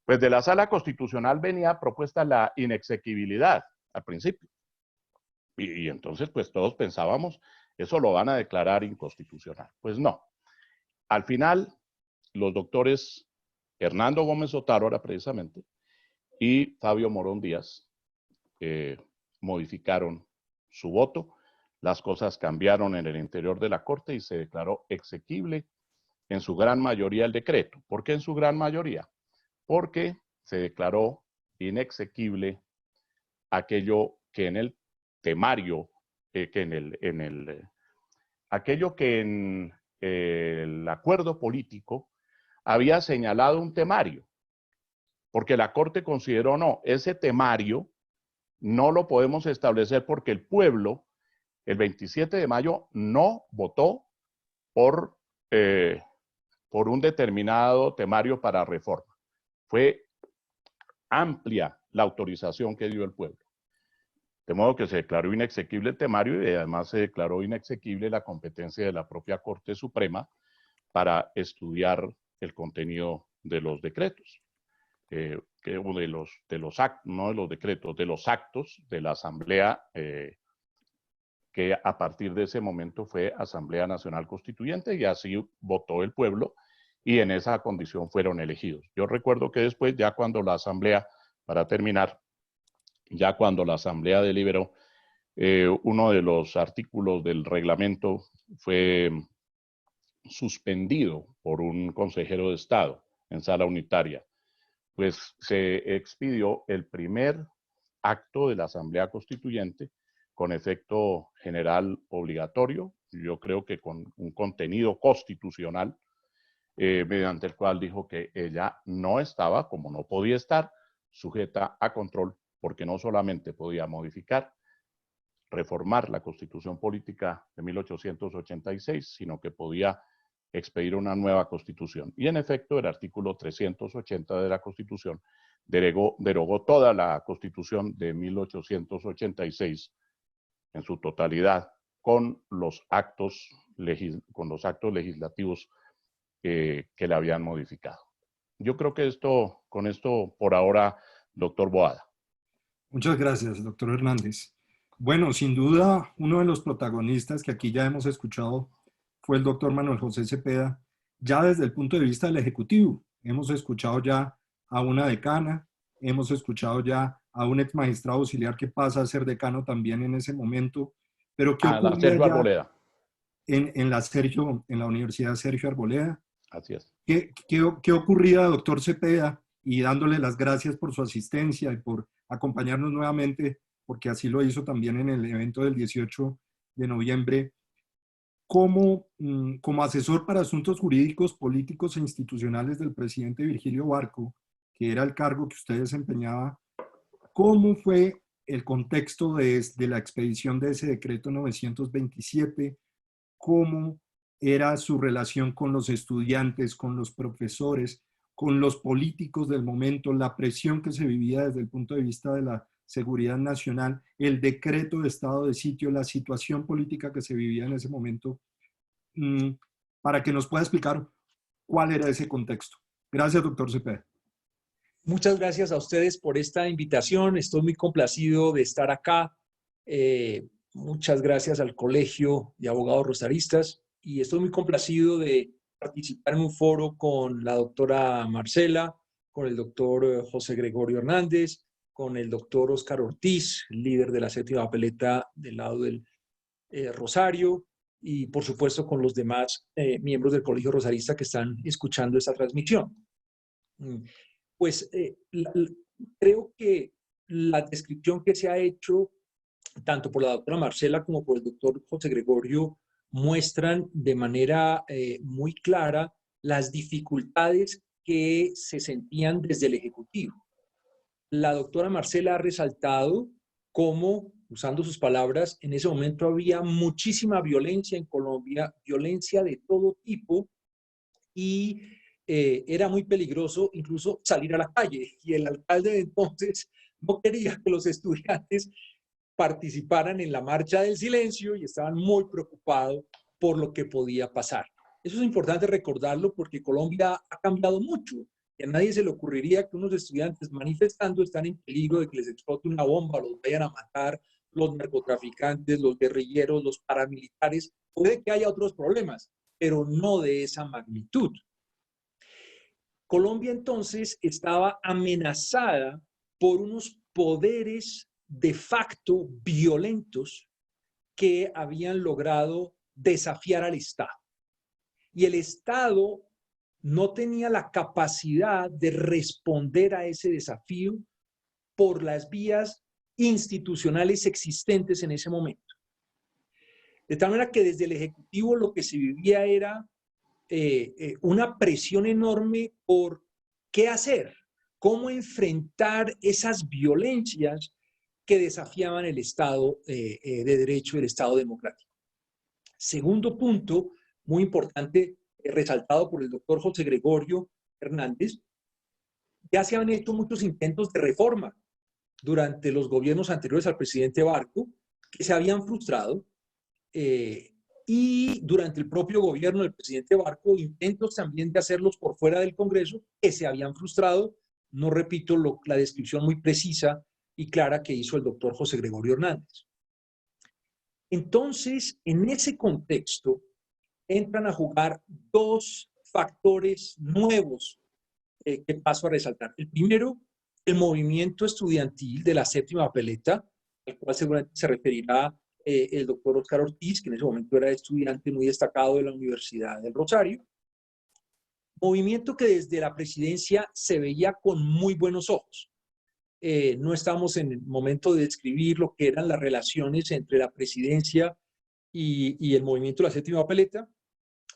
Pues de la Sala Constitucional venía propuesta la inexequibilidad al principio. Y entonces pues todos pensábamos, eso lo van a declarar inconstitucional. Pues no. Al final, los doctores Hernando Gómez Otárola precisamente y Fabio Morón Díaz modificaron su voto. Las cosas cambiaron en el interior de la Corte y se declaró exequible en su gran mayoría el decreto. ¿Por qué en su gran mayoría? Porque se declaró inexequible aquello que en el temario, aquello que en el acuerdo político había señalado un temario, porque la Corte consideró no, ese temario no lo podemos establecer porque el pueblo el 27 de mayo no votó por un determinado temario para reforma. Fue amplia la autorización que dio el pueblo. De modo que se declaró inexequible el temario y además se declaró inexequible la competencia de la propia Corte Suprema para estudiar el contenido de los decretos, de los actos, no de los decretos, de los actos de la Asamblea, que a partir de ese momento fue Asamblea Nacional Constituyente y así votó el pueblo y en esa condición fueron elegidos. Yo recuerdo que después, ya cuando la Asamblea, para terminar, ya cuando la Asamblea deliberó, uno de los artículos del reglamento fue suspendido por un consejero de Estado en sala unitaria, pues se expidió el primer acto de la Asamblea Constituyente con efecto general obligatorio, yo creo que con un contenido constitucional, mediante el cual dijo que ella no estaba, como no podía estar, sujeta a control, porque no solamente podía modificar, reformar la Constitución Política de 1886, sino que podía expedir una nueva Constitución. Y en efecto, el artículo 380 de la Constitución derogó toda la Constitución de 1886 en su totalidad con los actos legislativos que le habían modificado. Yo creo que con esto por ahora, doctor Boada. Muchas gracias, doctor Hernández. Bueno, sin duda, uno de los protagonistas que aquí ya hemos escuchado fue el doctor Manuel José Cepeda, ya desde el punto de vista del Ejecutivo. Hemos escuchado ya a una decana, hemos escuchado ya a un ex magistrado auxiliar que pasa a ser decano también en ese momento, pero ¿qué ocurría Sergio Arboleda. En la Universidad Sergio Arboleda? Así es. ¿Qué ocurría, doctor Cepeda? Y dándole las gracias por su asistencia y por acompañarnos nuevamente, porque así lo hizo también en el evento del 18 de noviembre, como asesor para asuntos jurídicos, políticos e institucionales del presidente Virgilio Barco, que era el cargo que usted desempeñaba. ¿Cómo fue el contexto de la expedición de ese decreto 927? ¿Cómo era su relación con los estudiantes, con los profesores, con los políticos del momento, la presión que se vivía desde el punto de vista de la seguridad nacional, el decreto de estado de sitio, la situación política que se vivía en ese momento, para que nos pueda explicar cuál era ese contexto? Gracias, doctor Cepeda. Muchas gracias a ustedes por esta invitación. Estoy muy complacido de estar acá. Muchas gracias al Colegio de Abogados Rosaristas y estoy muy complacido de participar en un foro con la doctora Marcela, con el doctor José Gregorio Hernández, con el doctor Oscar Ortiz, líder de la séptima papeleta del lado del Rosario, y por supuesto con los demás miembros del Colegio Rosarista que están escuchando esta transmisión. Pues creo que la descripción que se ha hecho tanto por la doctora Marcela como por el doctor José Gregorio muestran de manera muy clara las dificultades que se sentían desde el Ejecutivo. La doctora Marcela ha resaltado cómo, usando sus palabras, en ese momento había muchísima violencia en Colombia, violencia de todo tipo, y era muy peligroso incluso salir a la calle. Y el alcalde de entonces no quería que los estudiantes participaran en la marcha del silencio y estaban muy preocupados por lo que podía pasar. Eso es importante recordarlo porque Colombia ha cambiado mucho que a nadie se le ocurriría que unos estudiantes manifestando están en peligro de que les explote una bomba, los vayan a matar los narcotraficantes, los guerrilleros, los paramilitares. Puede que haya otros problemas, pero no de esa magnitud. Colombia entonces estaba amenazada por unos poderes de facto violentos que habían logrado desafiar al Estado. Y el Estado no tenía la capacidad de responder a ese desafío por las vías institucionales existentes en ese momento. De tal manera que desde el Ejecutivo lo que se vivía era una presión enorme por qué hacer, cómo enfrentar esas violencias que desafiaban el Estado de Derecho y el Estado democrático. Segundo punto, muy importante, resaltado por el doctor José Gregorio Hernández, ya se han hecho muchos intentos de reforma durante los gobiernos anteriores al presidente Barco, que se habían frustrado, y durante el propio gobierno del presidente Barco, intentos también de hacerlos por fuera del Congreso, que se habían frustrado. No repito la descripción muy precisa y clara que hizo el doctor José Gregorio Hernández. Entonces, en ese contexto, entran a jugar dos factores nuevos que paso a resaltar. El primero, el movimiento estudiantil de la séptima papeleta, al cual seguramente se referirá el doctor Oscar Ortiz, que en ese momento era estudiante muy destacado de la Universidad del Rosario. Movimiento que desde la presidencia se veía con muy buenos ojos. No estamos en el momento de describir lo que eran las relaciones entre la presidencia y el movimiento de la séptima papeleta.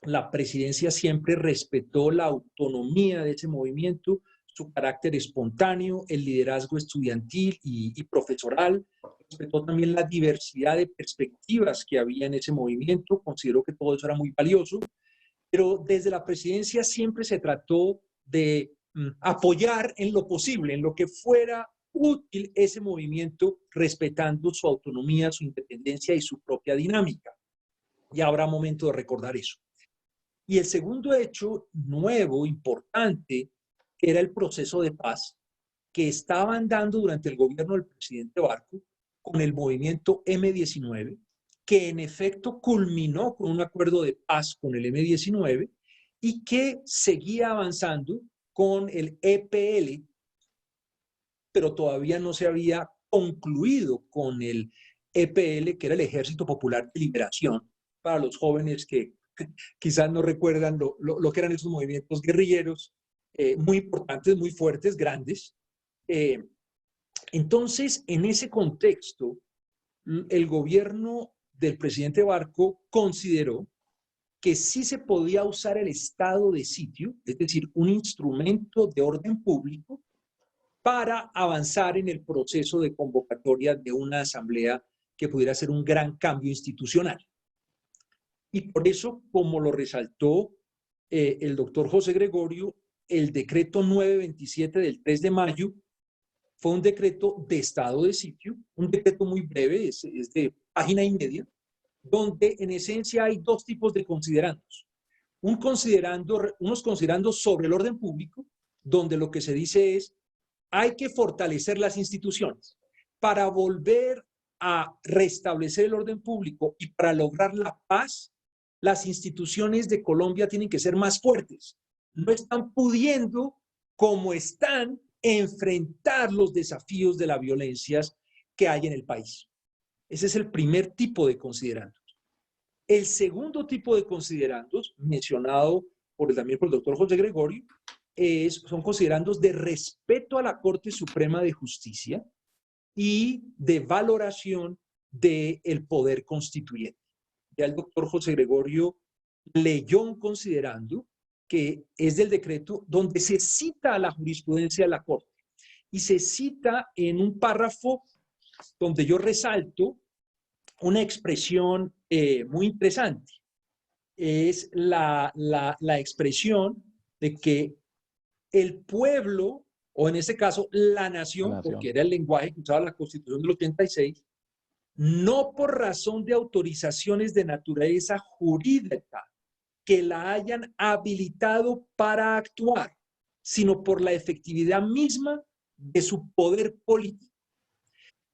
La presidencia siempre respetó la autonomía de ese movimiento, su carácter espontáneo, el liderazgo estudiantil y profesoral, respetó también la diversidad de perspectivas que había en ese movimiento, consideró que todo eso era muy valioso, pero desde la presidencia siempre se trató de apoyar en lo posible, en lo que fuera útil ese movimiento, respetando su autonomía, su independencia y su propia dinámica. Y habrá momento de recordar eso. Y el segundo hecho nuevo, importante, era el proceso de paz que estaban dando durante el gobierno del presidente Barco con el movimiento M-19, que en efecto culminó con un acuerdo de paz con el M-19 y que seguía avanzando con el EPL, pero todavía no se había concluido con el EPL, que era el Ejército Popular de Liberación, para los jóvenes que quizás no recuerdan lo que eran esos movimientos guerrilleros, muy importantes, muy fuertes, grandes. Entonces, en ese contexto, el gobierno del presidente Barco consideró que sí se podía usar el estado de sitio, es decir, un instrumento de orden público, para avanzar en el proceso de convocatoria de una asamblea que pudiera ser un gran cambio institucional. Y por eso, como lo resaltó el doctor José Gregorio, el decreto 927 del 3 de mayo fue un decreto de estado de sitio, un decreto muy breve, es de página y media, donde en esencia hay dos tipos de considerandos. Unos considerandos sobre el orden público, donde lo que se dice es hay que fortalecer las instituciones para volver a restablecer el orden público y para lograr la paz. Las instituciones de Colombia tienen que ser más fuertes. No están pudiendo, como están, enfrentar los desafíos de las violencias que hay en el país. Ese es el primer tipo de considerandos. El segundo tipo de considerandos, mencionado también por el doctor José Gregorio, son considerandos de respeto a la Corte Suprema de Justicia y de valoración del poder constituyente. Ya el doctor José Gregorio leyó un considerando que es del decreto donde se cita a la jurisprudencia de la Corte y se cita en un párrafo donde yo resalto una expresión muy interesante. Es la expresión de que el pueblo, o en este caso la nación, porque era el lenguaje que usaba la Constitución del 86, no por razón de autorizaciones de naturaleza jurídica que la hayan habilitado para actuar, sino por la efectividad misma de su poder político.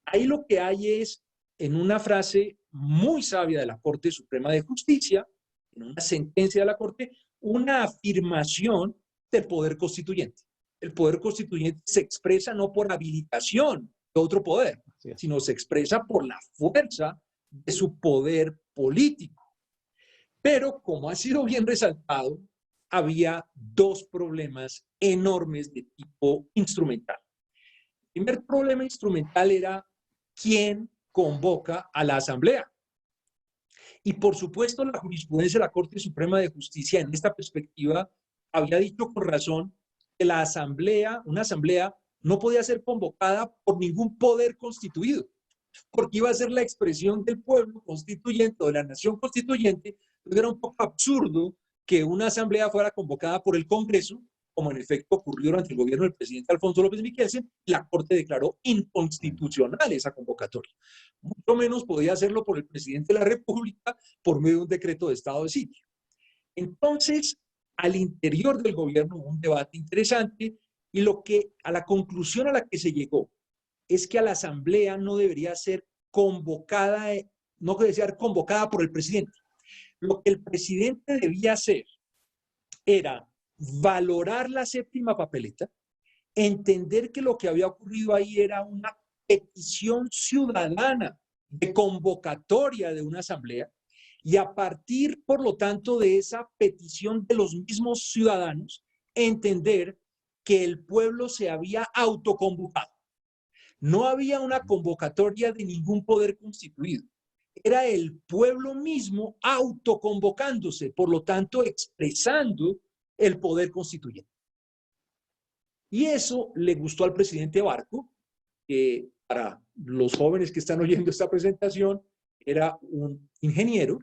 Ahí lo que hay es, en una frase muy sabia de la Corte Suprema de Justicia, en una sentencia de la Corte, una afirmación del poder constituyente. El poder constituyente se expresa no por habilitación de otro poder, sino se expresa por la fuerza de su poder político. Pero, como ha sido bien resaltado, había dos problemas enormes de tipo instrumental. El primer problema instrumental era quién convoca a la Asamblea. Y por supuesto, la jurisprudencia de la Corte Suprema de Justicia en esta perspectiva había dicho con razón que la asamblea, una asamblea, no podía ser convocada por ningún poder constituido, porque iba a ser la expresión del pueblo constituyente o de la nación constituyente. Entonces era un poco absurdo que una asamblea fuera convocada por el Congreso, como en efecto ocurrió durante el gobierno del presidente Alfonso López Miquelsen. La Corte declaró inconstitucional esa convocatoria. Mucho menos podía hacerlo por el presidente de la República por medio de un decreto de estado de sitio. Entonces, al interior del gobierno hubo un debate interesante y a la conclusión a la que se llegó es que a la asamblea no debería ser convocada, no debería ser convocada por el presidente. Lo que el presidente debía hacer era valorar la séptima papeleta, entender que lo que había ocurrido ahí era una petición ciudadana de convocatoria de una asamblea, y a partir, por lo tanto, de esa petición de los mismos ciudadanos, entender que el pueblo se había autoconvocado. No había una convocatoria de ningún poder constituido. Era el pueblo mismo autoconvocándose, por lo tanto, expresando el poder constituyente. Y eso le gustó al presidente Barco, que para los jóvenes que están oyendo esta presentación, era un ingeniero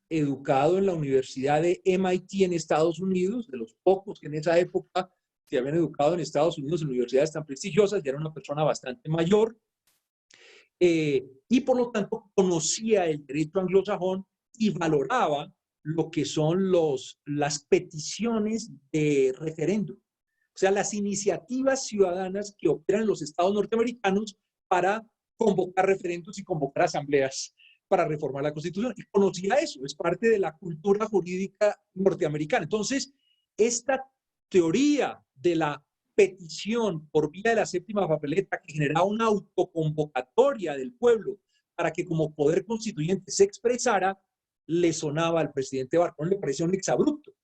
educado en la Universidad de MIT en Estados Unidos, de los pocos que en esa época se habían educado en Estados Unidos en universidades tan prestigiosas. Ya era una persona bastante mayor, y por lo tanto conocía el derecho anglosajón y valoraba lo que son las peticiones de referéndum, o sea, las iniciativas ciudadanas que operan en los estados norteamericanos para convocar referendos y convocar asambleas para reformar la Constitución. Y conocía eso, es parte de la cultura jurídica norteamericana. Entonces, esta teoría de la petición por vía de la séptima papeleta, que generaba una autoconvocatoria del pueblo para que como poder constituyente se expresara, le sonaba al presidente Barcón, le parecía un exabrupto.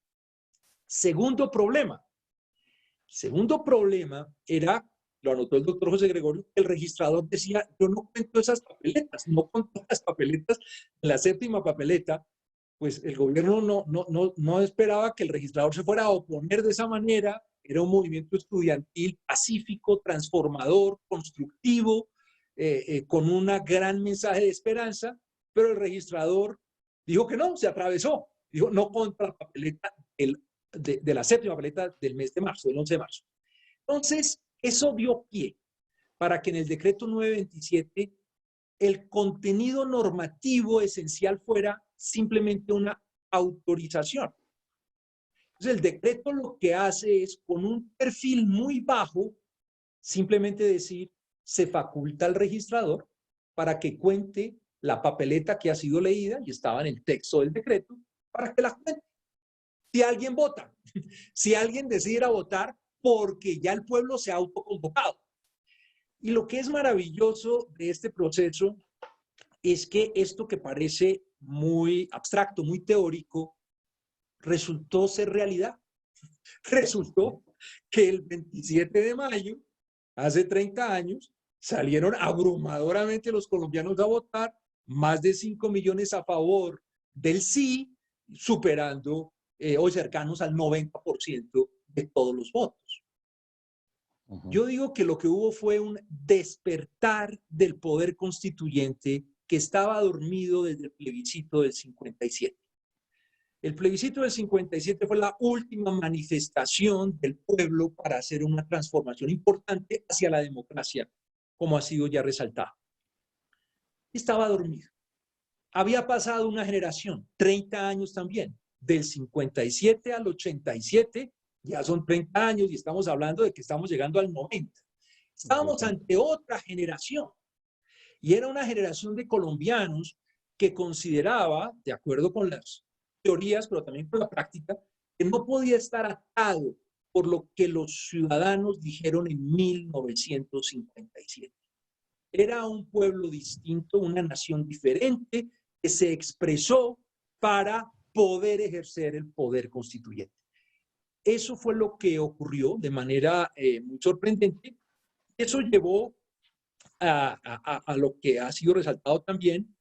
Segundo problema era, lo anotó el doctor José Gregorio, el registrador decía: yo no cuento esas papeletas, no cuento las papeletas de la séptima papeleta. Pues el gobierno no esperaba que el registrador se fuera a oponer de esa manera. Era un movimiento estudiantil pacífico, transformador, constructivo, con un gran mensaje de esperanza, pero el registrador dijo que no, se atravesó, dijo no contra la papeleta de la séptima papeleta del mes de marzo, del 11 de marzo. Entonces, eso dio pie para que en el decreto 927 el contenido normativo esencial fuera simplemente una autorización. Entonces, el decreto lo que hace es, con un perfil muy bajo, simplemente decir: se faculta al registrador para que cuente la papeleta que ha sido leída, y estaba en el texto del decreto, para que la cuente. Si alguien vota, si alguien decide ir a votar, porque ya el pueblo se ha autoconvocado. Y lo que es maravilloso de este proceso es que esto, que parece muy abstracto, muy teórico, resultó ser realidad. Resultó que el 27 de mayo, hace 30 años, salieron abrumadoramente los colombianos a votar, más de 5 millones a favor del sí, superando o cercanos al 90% de todos los votos. Yo digo que lo que hubo fue un despertar del poder constituyente que estaba dormido desde el plebiscito del 57. El plebiscito del 57 fue la última manifestación del pueblo para hacer una transformación importante hacia la democracia, como ha sido ya resaltado. Estaba dormido. Había pasado una generación, 30 años también, del 57 al 87, Ya son 30 años y estamos hablando de que estamos llegando al 90. Estábamos ante otra generación y era una generación de colombianos que consideraba, de acuerdo con las teorías, pero también con la práctica, que no podía estar atado por lo que los ciudadanos dijeron en 1957. Era un pueblo distinto, una nación diferente que se expresó para poder ejercer el poder constituyente. Eso fue lo que ocurrió de manera muy sorprendente. Eso llevó a lo que ha sido resaltado también,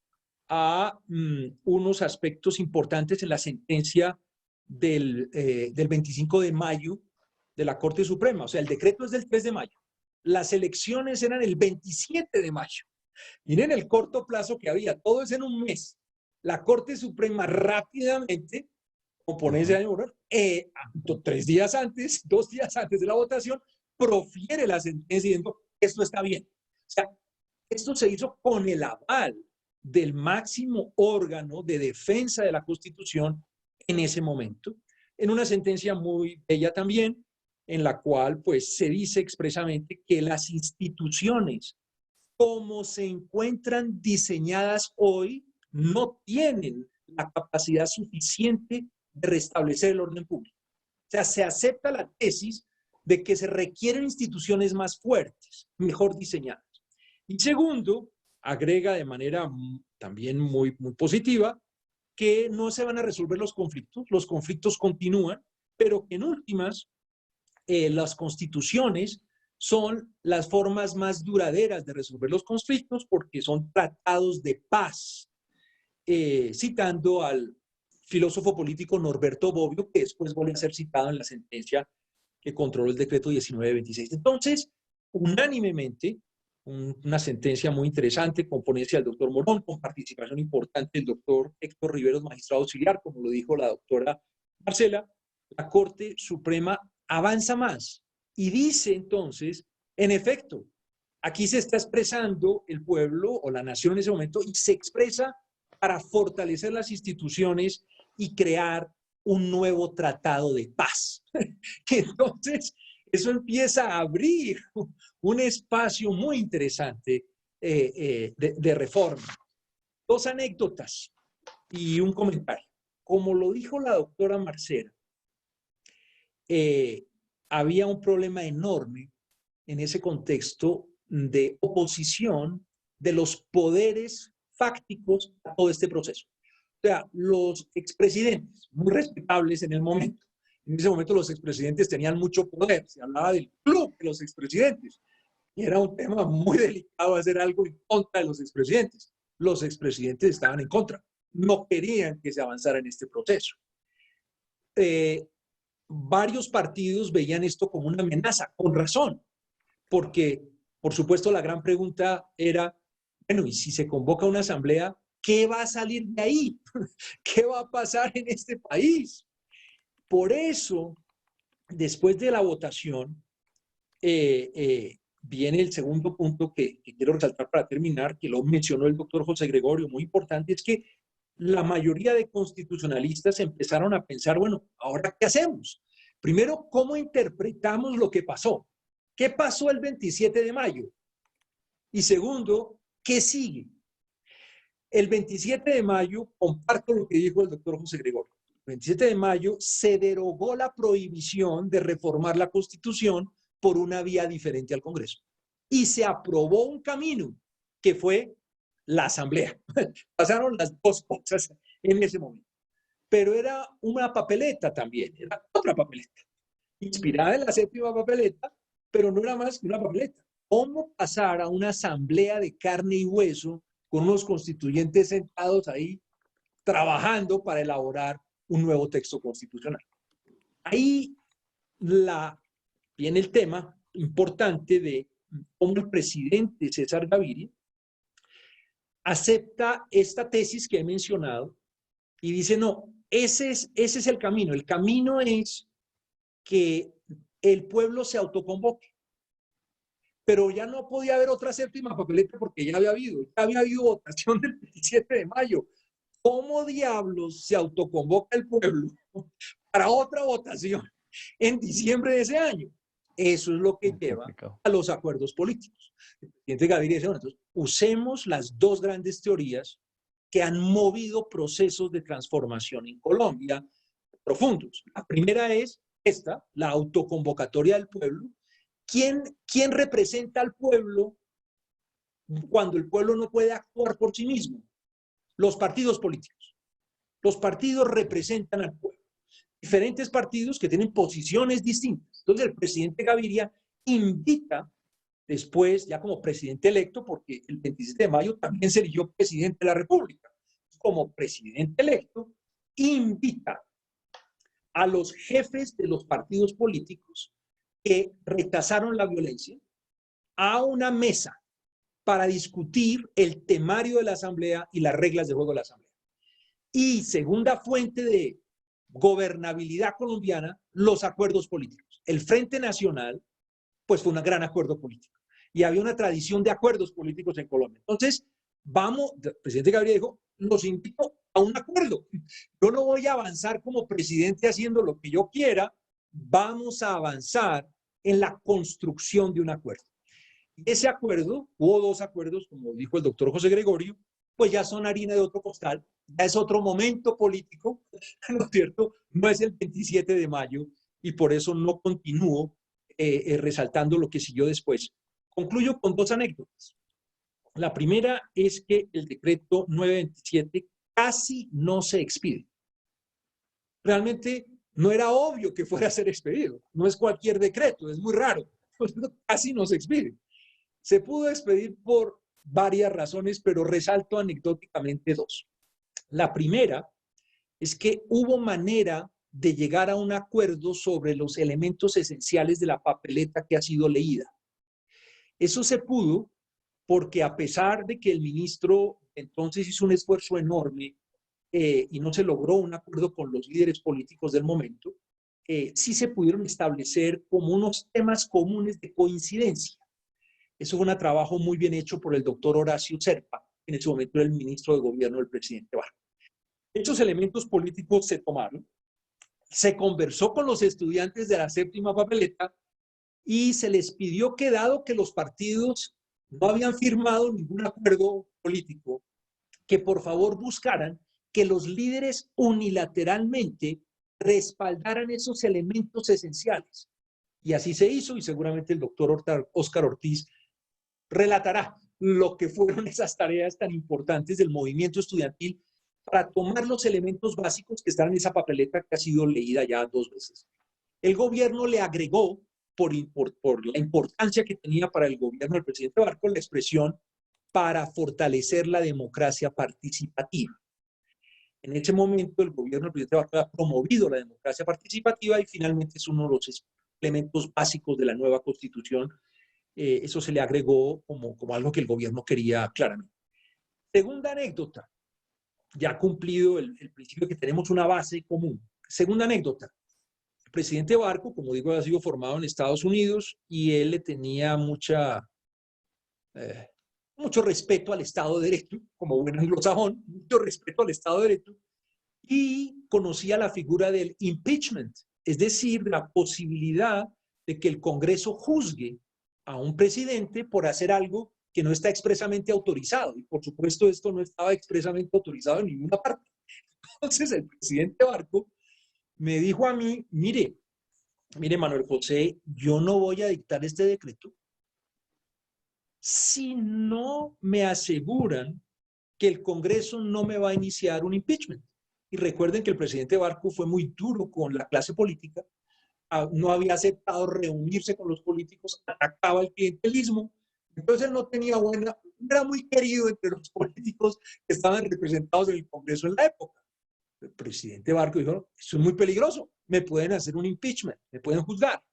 a unos aspectos importantes en la sentencia del 25 de mayo de la Corte Suprema. O sea, el decreto es del 3 de mayo. Las elecciones eran el 27 de mayo. Miren el corto plazo que había. Todo es en un mes. La Corte Suprema rápidamente, como ponerse a demorar, 3 días antes, 2 días antes de la votación, profiere la sentencia diciendo esto está bien. O sea, esto se hizo con el aval del máximo órgano de defensa de la Constitución en ese momento, en una sentencia muy bella también, en la cual pues se dice expresamente que las instituciones como se encuentran diseñadas hoy no tienen la capacidad suficiente de restablecer el orden público. O sea, se acepta la tesis de que se requieren instituciones más fuertes, mejor diseñadas. Y segundo, agrega de manera también muy positiva que no se van a resolver los conflictos continúan, pero que en últimas las constituciones son las formas más duraderas de resolver los conflictos porque son tratados de paz, citando al filósofo político Norberto Bobbio, que después vuelve a ser citado en la sentencia que controló el decreto 1926. Entonces, unánimemente, una sentencia muy interesante con ponencia del doctor Morón, con participación importante del doctor Héctor Riveros, magistrado auxiliar, como lo dijo la doctora Marcela, la Corte Suprema avanza más y dice entonces, en efecto, aquí se está expresando el pueblo o la nación en ese momento y se expresa para fortalecer las instituciones y crear un nuevo tratado de paz. Entonces, eso empieza a abrir un espacio muy interesante de reforma. 2 anécdotas y un comentario. Como lo dijo la doctora Marcela, había un problema enorme en ese contexto de oposición de los poderes fácticos a todo este proceso. O sea, los expresidentes, muy respetables en el momento, en ese momento los expresidentes tenían mucho poder, se hablaba del club de los expresidentes, y era un tema muy delicado hacer algo en contra de los expresidentes. Los expresidentes estaban en contra, no querían que se avanzara en este proceso. Varios partidos veían esto como una amenaza, con razón, porque, por supuesto, la gran pregunta era, bueno, y si se convoca una asamblea, ¿qué va a salir de ahí? ¿Qué va a pasar en este país? Por eso, después de la votación, viene el segundo punto que quiero resaltar para terminar, que lo mencionó el doctor José Gregorio, muy importante, es que la mayoría de constitucionalistas empezaron a pensar, bueno, ¿ahora qué hacemos? Primero, ¿cómo interpretamos lo que pasó? ¿Qué pasó el 27 de mayo? Y segundo, ¿qué sigue? El 27 de mayo, comparto lo que dijo el doctor José Gregorio. El 27 de mayo se derogó la prohibición de reformar la Constitución por una vía diferente al Congreso. Y se aprobó un camino que fue la Asamblea. Pasaron las 2 cosas en ese momento. Pero era una papeleta también, era otra papeleta, inspirada en la 7ª papeleta, pero no era más que una papeleta. ¿Cómo pasar a una asamblea de carne y hueso con unos constituyentes sentados ahí trabajando para elaborar un nuevo texto constitucional? Ahí viene el tema importante de cómo el presidente César Gaviria acepta esta tesis que he mencionado y dice, no, ese es el camino. El camino es que el pueblo se autoconvoque. Pero ya no podía haber otra 7ª papeleta porque ya había habido votación del 27 de mayo. ¿Cómo diablos se autoconvoca el pueblo para otra votación? en diciembre de ese año. Eso es lo que lleva a los acuerdos políticos. El presidente Gaviria dice, bueno, entonces usemos las dos grandes teorías que han movido procesos de transformación en Colombia profundos. La primera es esta, la autoconvocatoria del pueblo. ¿Quién representa al pueblo cuando el pueblo no puede actuar por sí mismo? Los partidos políticos. Los partidos representan al pueblo. Diferentes partidos que tienen posiciones distintas. Entonces el presidente Gaviria invita después, ya como presidente electo, porque el 27 de mayo también se eligió presidente de la República, como presidente electo, invita a los jefes de los partidos políticos que rechazaron la violencia a una mesa para discutir el temario de la Asamblea y las reglas de juego de la Asamblea. Y segunda fuente de gobernabilidad colombiana, los acuerdos políticos. El Frente Nacional, pues fue un gran acuerdo político. Y había una tradición de acuerdos políticos en Colombia. Entonces, vamos, el presidente Gaviria dijo, los invito a un acuerdo. Yo no voy a avanzar como presidente haciendo lo que yo quiera, vamos a avanzar en la construcción de un acuerdo. Ese acuerdo, hubo dos acuerdos, como dijo el doctor José Gregorio, pues ya son harina de otro costal, ya es otro momento político, ¿no es cierto? No es el 27 de mayo y por eso no continúo resaltando lo que siguió después. Concluyo con dos anécdotas. La primera es que el decreto 927 casi no se expide. Realmente no era obvio que fuera a ser expedido. No es cualquier decreto, es muy raro. Casi no se expide. Se pudo expedir por varias razones, pero resalto anecdóticamente dos. La primera es que hubo manera de llegar a un acuerdo sobre los elementos esenciales de la papeleta que ha sido leída. Eso se pudo porque a pesar de que el ministro entonces hizo un esfuerzo enorme y no se logró un acuerdo con los líderes políticos del momento, sí se pudieron establecer como unos temas comunes de coincidencia. Eso fue un trabajo muy bien hecho por el doctor Horacio Serpa, en ese momento era el ministro de gobierno del presidente Barco. Esos elementos políticos se tomaron, se conversó con los estudiantes de la séptima papeleta y se les pidió que, dado que los partidos no habían firmado ningún acuerdo político, que por favor buscaran que los líderes unilateralmente respaldaran esos elementos esenciales. Y así se hizo, y seguramente el doctor Óscar Ortiz relatará lo que fueron esas tareas tan importantes del movimiento estudiantil para tomar los elementos básicos que están en esa papeleta que ha sido leída ya 2 veces. El gobierno le agregó, por la importancia que tenía para el gobierno del presidente Barco, la expresión para fortalecer la democracia participativa. En ese momento el gobierno del presidente Barco ha promovido la democracia participativa y finalmente es uno de los elementos básicos de la nueva constitución. Eso se le agregó como algo que el gobierno quería claramente. Segunda anécdota, ya cumplido el principio de que tenemos una base común. Segunda anécdota, el presidente Barco, como digo, ha sido formado en Estados Unidos y él le tenía mucho respeto al Estado de Derecho, como buen anglosajón, mucho respeto al Estado de Derecho, y conocía la figura del impeachment, es decir, la posibilidad de que el Congreso juzgue a un presidente por hacer algo que no está expresamente autorizado. Y por supuesto esto no estaba expresamente autorizado en ninguna parte. Entonces el presidente Barco me dijo a mí, mire Manuel José, yo no voy a dictar este decreto si no me aseguran que el Congreso no me va a iniciar un impeachment. Y recuerden que el presidente Barco fue muy duro con la clase política, no había aceptado reunirse con los políticos, atacaba el clientelismo, entonces él no era muy querido entre los políticos que estaban representados en el Congreso en la época. El presidente Barco dijo, eso es muy peligroso, me pueden hacer un impeachment, me pueden juzgar.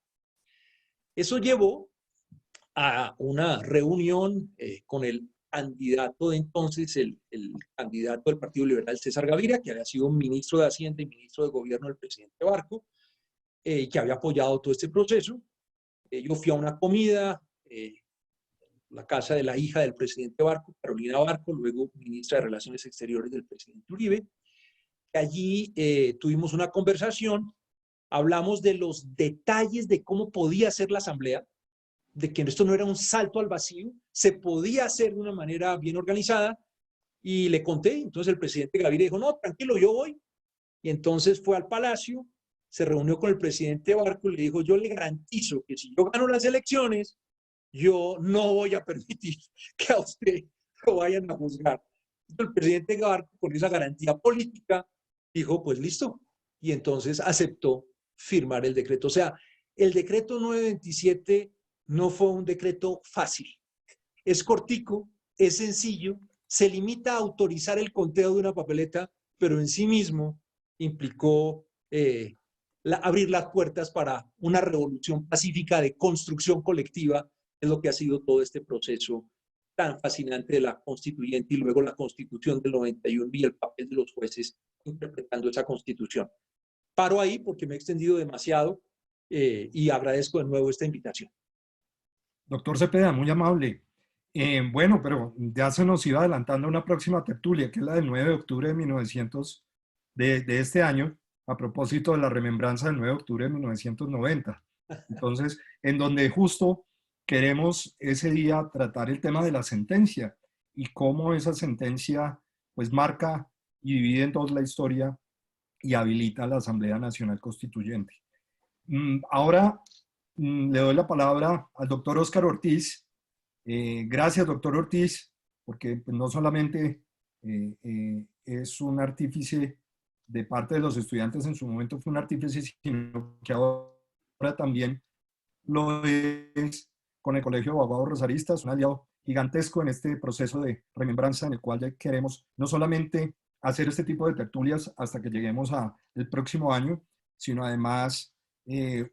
Eso llevó a una reunión con el candidato de entonces, el candidato del Partido Liberal, César Gaviria, que había sido ministro de Hacienda y ministro de Gobierno del presidente Barco, que había apoyado todo este proceso. Yo fui a una comida, la casa de la hija del presidente Barco, Carolina Barco, luego ministra de Relaciones Exteriores del presidente Uribe. Allí tuvimos una conversación hablamos de los detalles de cómo podía ser la asamblea, de que esto no era un salto al vacío, se podía hacer de una manera bien organizada, y le conté. Entonces el presidente Gaviria dijo, no, tranquilo, yo voy. Y entonces fue al Palacio, se reunió con el presidente Barco y le dijo, yo le garantizo que si yo gano las elecciones, yo no voy a permitir que a usted lo vayan a juzgar. Entonces el presidente Barco, con esa garantía política, dijo, pues listo. Y entonces aceptó firmar el decreto. O sea, el decreto 927 no fue un decreto fácil. Es cortico, es sencillo, se limita a autorizar el conteo de una papeleta, pero en sí mismo implicó abrir las puertas para una revolución pacífica de construcción colectiva, es lo que ha sido todo este proceso tan fascinante de la constituyente y luego la constitución del 91 y el papel de los jueces interpretando esa constitución. Paro ahí porque me he extendido demasiado y agradezco de nuevo esta invitación. Doctor Cepeda, muy amable. Bueno, pero ya se nos iba adelantando una próxima tertulia, que es la del 9 de octubre de este año, a propósito de la remembranza del 9 de octubre de 1990. Entonces, en donde justo queremos ese día tratar el tema de la sentencia y cómo esa sentencia pues marca y divide en dos la historia y habilita a la Asamblea Nacional Constituyente. Ahora le doy la palabra al doctor Óscar Ortiz. Gracias, doctor Ortiz, porque pues, no solamente es un artífice de parte de los estudiantes, en su momento fue un artífice, sino que ahora también lo es con el Colegio de Abogados Rosaristas, un aliado gigantesco en este proceso de remembranza en el cual ya queremos no solamente hacer este tipo de tertulias hasta que lleguemos al próximo año, sino además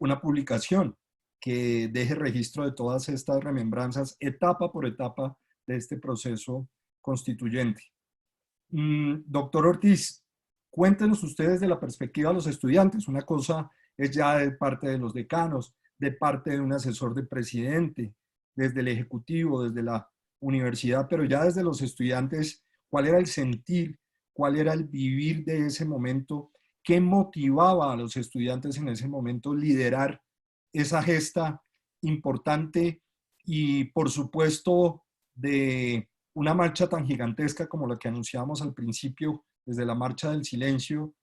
una publicación que deje registro de todas estas remembranzas, etapa por etapa, de este proceso constituyente. Doctor Ortiz, cuéntenos ustedes de la perspectiva de los estudiantes. Una cosa es ya de parte de los decanos, de parte de un asesor del presidente, desde el ejecutivo, desde la universidad, pero ya desde los estudiantes, ¿cuál era el sentir? ¿Cuál era el vivir de ese momento? ¿Qué motivaba a los estudiantes en ese momento liderar esa gesta importante y, por supuesto, de una marcha tan gigantesca como la que anunciábamos al principio, desde la Marcha del Silencio,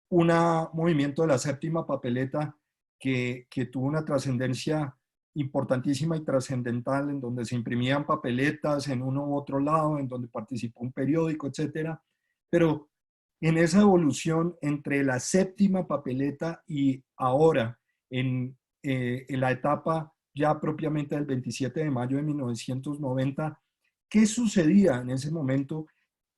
un movimiento de la séptima papeleta que tuvo una trascendencia importantísima y trascendental, en donde se imprimían papeletas en uno u otro lado, en donde participó un periódico, etcétera. Pero en esa evolución entre la séptima papeleta y ahora, en la etapa ya propiamente del 27 de mayo de 1990, ¿qué sucedía en ese momento?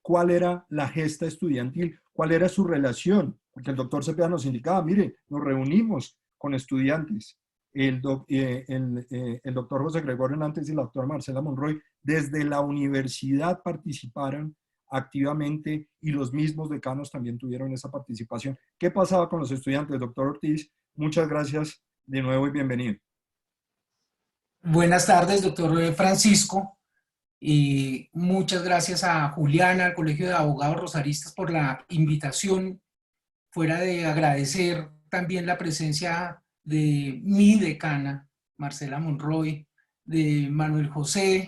¿Cuál era la gesta estudiantil? ¿Cuál era su relación? Porque el doctor Cepeda nos indicaba, mire, nos reunimos con estudiantes. El doctor José Gregorio Hernández y la doctora Marcela Monroy desde la universidad participaron activamente y los mismos decanos también tuvieron esa participación. ¿Qué pasaba con los estudiantes? Doctor Ortiz, muchas gracias de nuevo y bienvenido. Buenas tardes, doctor Francisco. Y muchas gracias a Juliana, al Colegio de Abogados Rosaristas por la invitación. Fuera de agradecer también la presencia de mi decana, Marcela Monroy, de Manuel José,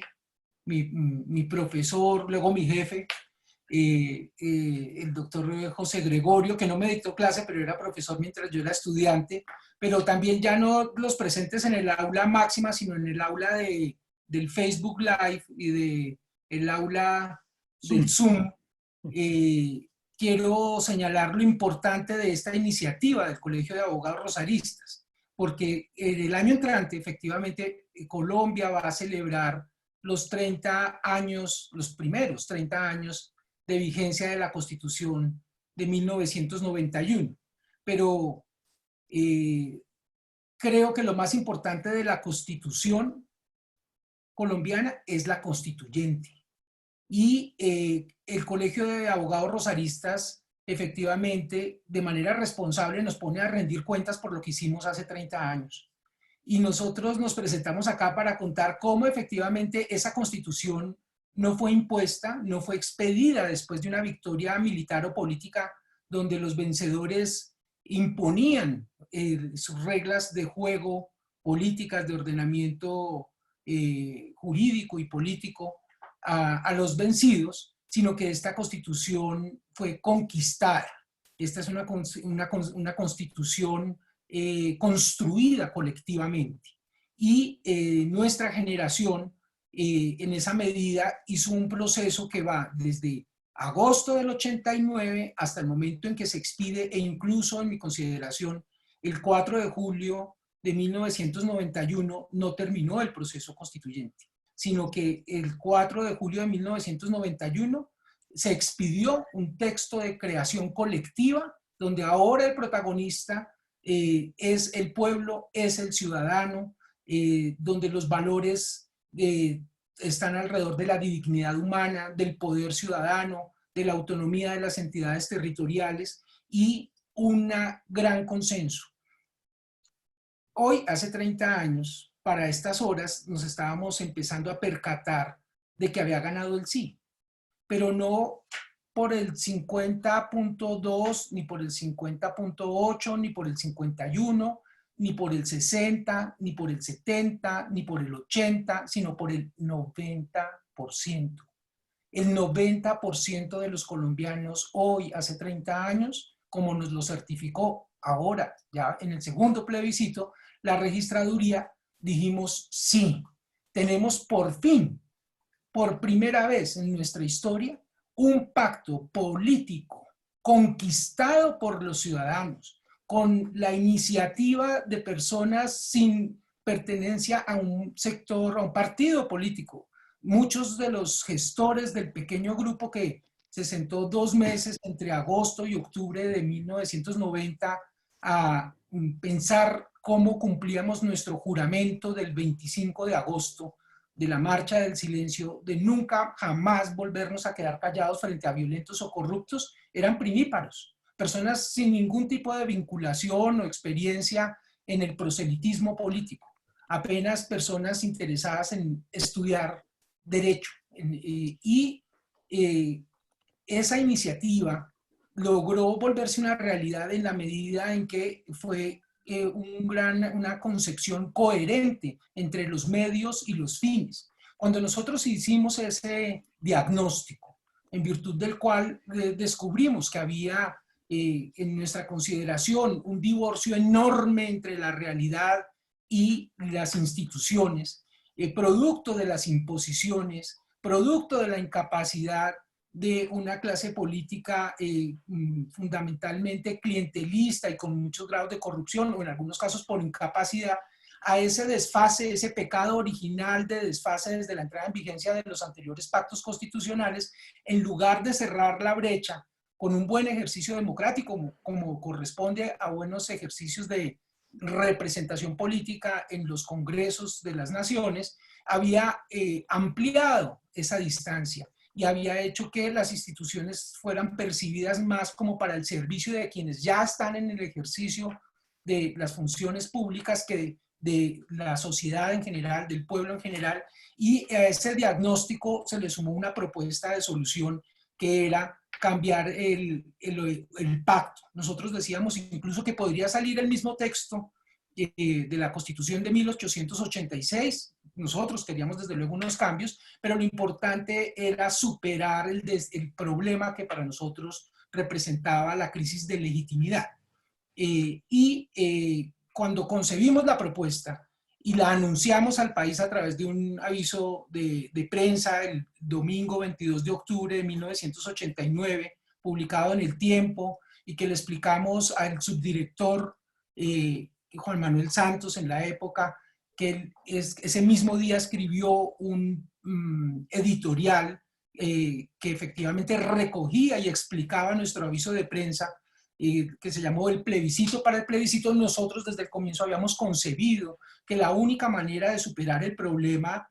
mi profesor, luego mi jefe, el doctor José Gregorio, que no me dictó clase, pero era profesor mientras yo era estudiante, pero también ya no los presentes en el aula máxima, sino en el aula del Facebook Live y del aula del Zoom. Quiero señalar lo importante de esta iniciativa del Colegio de Abogados Rosaristas, porque el año entrante, efectivamente, Colombia va a celebrar los 30 años, los primeros 30 años de vigencia de la Constitución de 1991. Pero creo que lo más importante de la Constitución colombiana es la constituyente. Y el Colegio de Abogados Rosaristas efectivamente de manera responsable nos pone a rendir cuentas por lo que hicimos hace 30 años. Y nosotros nos presentamos acá para contar cómo efectivamente esa Constitución no fue impuesta, no fue expedida después de una victoria militar o política donde los vencedores imponían sus reglas de juego, políticas de ordenamiento jurídico y político a los vencidos, sino que esta constitución fue conquistada. Esta es una constitución construida colectivamente. Y nuestra generación, en esa medida, hizo un proceso que va desde agosto del 89 hasta el momento en que se expide, e incluso en mi consideración, el 4 de julio de 1991 no terminó el proceso constituyente, sino que el 4 de julio de 1991 se expidió un texto de creación colectiva donde ahora el protagonista es el pueblo, es el ciudadano, donde los valores están alrededor de la dignidad humana, del poder ciudadano, de la autonomía de las entidades territoriales y un gran consenso. Hoy, hace 30 años, para estas horas, nos estábamos empezando a percatar de que había ganado el sí, pero no por el 50.2, ni por el 50.8, ni por el 51, ni por el 60, ni por el 70, ni por el 80, sino por el 90%. El 90% de los colombianos hoy, hace 30 años, como nos lo certificó ahora, ya en el segundo plebiscito, la registraduría, dijimos sí. Tenemos por fin, por primera vez en nuestra historia, un pacto político conquistado por los ciudadanos, con la iniciativa de personas sin pertenencia a un sector, a un partido político. Muchos de los gestores del pequeño grupo que se sentó 2 meses entre agosto y octubre de 1990 a pensar cómo cumplíamos nuestro juramento del 25 de agosto, de la marcha del silencio, de nunca jamás volvernos a quedar callados frente a violentos o corruptos, eran primíparos, personas sin ningún tipo de vinculación o experiencia en el proselitismo político, apenas personas interesadas en estudiar derecho. Esa iniciativa logró volverse una realidad en la medida en que fue una concepción coherente entre los medios y los fines. Cuando nosotros hicimos ese diagnóstico, en virtud del cual descubrimos que había en nuestra consideración un divorcio enorme entre la realidad y las instituciones, producto de las imposiciones, producto de la incapacidad de una clase política fundamentalmente clientelista y con muchos grados de corrupción, o en algunos casos por incapacidad, a ese desfase, ese pecado original de desfase desde la entrada en vigencia de los anteriores pactos constitucionales, en lugar de cerrar la brecha con un buen ejercicio democrático, como corresponde a buenos ejercicios de representación política en los congresos de las naciones, había ampliado esa distancia y había hecho que las instituciones fueran percibidas más como para el servicio de quienes ya están en el ejercicio de las funciones públicas que de la sociedad en general, del pueblo en general, y a ese diagnóstico se le sumó una propuesta de solución que era cambiar el pacto. Nosotros decíamos incluso que podría salir el mismo texto de la Constitución de 1886. Nosotros queríamos desde luego unos cambios, pero lo importante era superar el problema que para nosotros representaba la crisis de legitimidad. Cuando concebimos la propuesta y la anunciamos al país a través de un aviso de prensa el domingo 22 de octubre de 1989, publicado en El Tiempo, y que le explicamos al subdirector Juan Manuel Santos en la época, que ese mismo día escribió un editorial que efectivamente recogía y explicaba nuestro aviso de prensa, que se llamó El plebiscito para el plebiscito. Nosotros desde el comienzo habíamos concebido que la única manera de superar el problema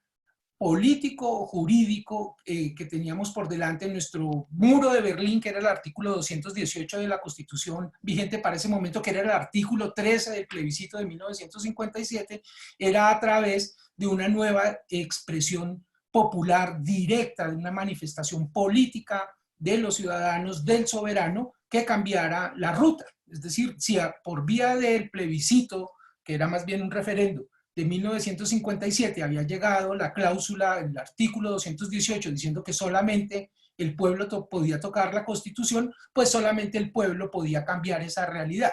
político, jurídico que teníamos por delante en nuestro muro de Berlín, que era el artículo 218 de la Constitución vigente para ese momento, que era el artículo 13 del plebiscito de 1957, era a través de una nueva expresión popular directa, de una manifestación política de los ciudadanos, del soberano, que cambiara la ruta. Es decir, si por vía del plebiscito, que era más bien un referendo, de 1957 había llegado la cláusula, el artículo 218, diciendo que solamente el pueblo podía tocar la Constitución, pues solamente el pueblo podía cambiar esa realidad.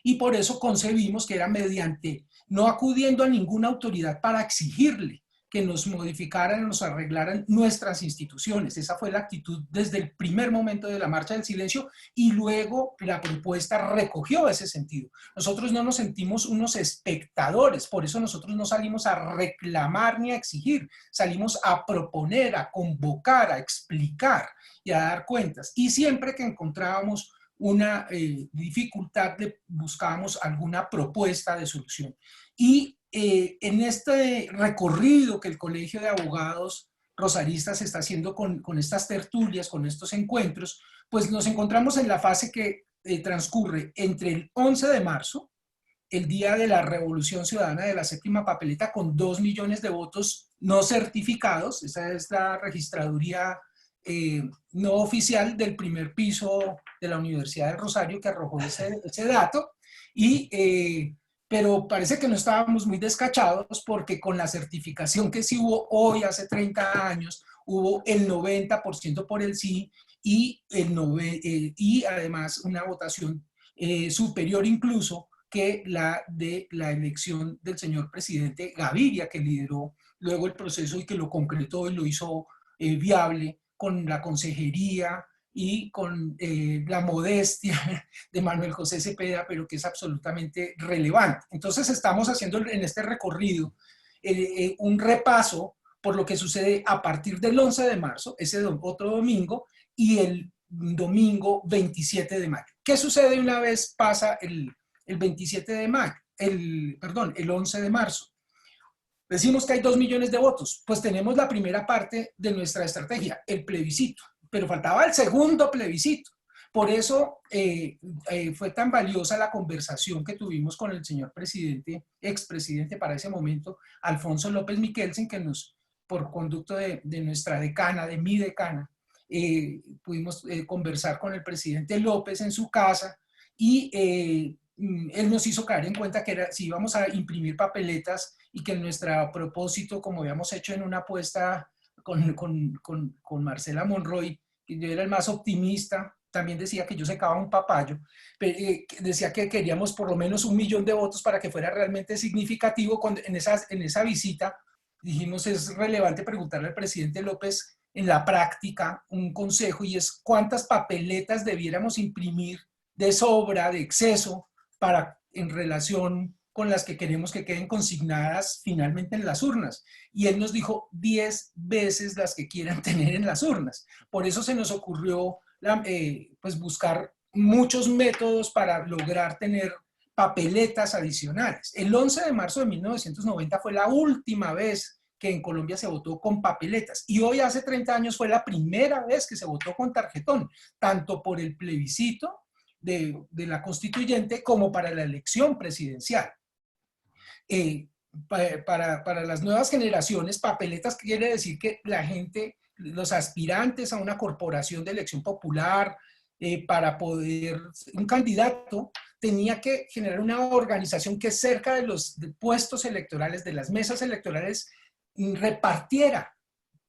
Y por eso concebimos que era mediante, no acudiendo a ninguna autoridad para exigirle que nos modificaran, nos arreglaran nuestras instituciones. Esa fue la actitud desde el primer momento de la Marcha del Silencio, y luego la propuesta recogió ese sentido. Nosotros no nos sentimos unos espectadores, por eso nosotros no salimos a reclamar ni a exigir, salimos a proponer, a convocar, a explicar y a dar cuentas. Y siempre que encontrábamos una dificultad, buscábamos alguna propuesta de solución. Y en este recorrido que el Colegio de Abogados Rosaristas está haciendo con estas tertulias, con estos encuentros, pues nos encontramos en la fase que transcurre entre el 11 de marzo, el día de la Revolución Ciudadana de la Séptima Papeleta, con 2 millones de votos no certificados. Esa es la registraduría no oficial del primer piso de la Universidad del Rosario, que arrojó ese dato, pero parece que no estábamos muy descachados, porque con la certificación que sí hubo hoy, hace 30 años, hubo el 90% por el sí, y además una votación superior incluso que la de la elección del señor presidente Gaviria, que lideró luego el proceso y que lo concretó y lo hizo viable con la consejería y con la modestia de Manuel José Cepeda, pero que es absolutamente relevante. Entonces estamos haciendo en este recorrido un repaso por lo que sucede a partir del 11 de marzo, ese otro domingo, y el domingo 27 de mayo. ¿Qué sucede una vez pasa el 27 de mayo? El 11 de marzo. Decimos que hay 2 millones de votos, pues tenemos la primera parte de nuestra estrategia, el plebiscito, pero faltaba el segundo plebiscito. Por eso fue tan valiosa la conversación que tuvimos con el señor presidente, expresidente para ese momento, Alfonso López Michelsen, que por conducto de nuestra decana, de mi decana, pudimos conversar con el presidente López en su casa, y él nos hizo caer en cuenta que si íbamos a imprimir papeletas, y que nuestro propósito, como habíamos hecho en una apuesta con Marcela Monroy, que yo era el más optimista, también decía que yo secaba un papayo, decía que queríamos por lo menos 1 millón de votos para que fuera realmente significativo. En esa visita dijimos, es relevante preguntarle al presidente López en la práctica un consejo, y es cuántas papeletas debiéramos imprimir de sobra, de exceso, en relación con las que queremos que queden consignadas finalmente en las urnas. Y él nos dijo 10 veces las que quieran tener en las urnas. Por eso se nos ocurrió pues buscar muchos métodos para lograr tener papeletas adicionales. El 11 de marzo de 1990 fue la última vez que en Colombia se votó con papeletas, y hoy, hace 30 años, fue la primera vez que se votó con tarjetón, tanto por el plebiscito de la constituyente como para la elección presidencial. Para las nuevas generaciones, papeletas quiere decir que la gente, los aspirantes a una corporación de elección popular, para poder, un candidato tenía que generar una organización que cerca de los puestos electorales, de las mesas electorales, repartiera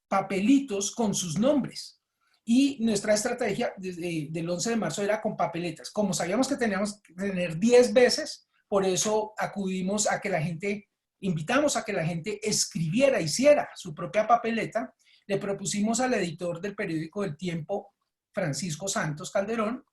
papelitos con sus nombres. Y nuestra estrategia del 11 de marzo era con papeletas. Como sabíamos que teníamos que tener 10 veces, por eso acudimos a que la gente, invitamos a que la gente escribiera, hiciera su propia papeleta. Le propusimos al editor del periódico El Tiempo, Francisco Santos Calderón,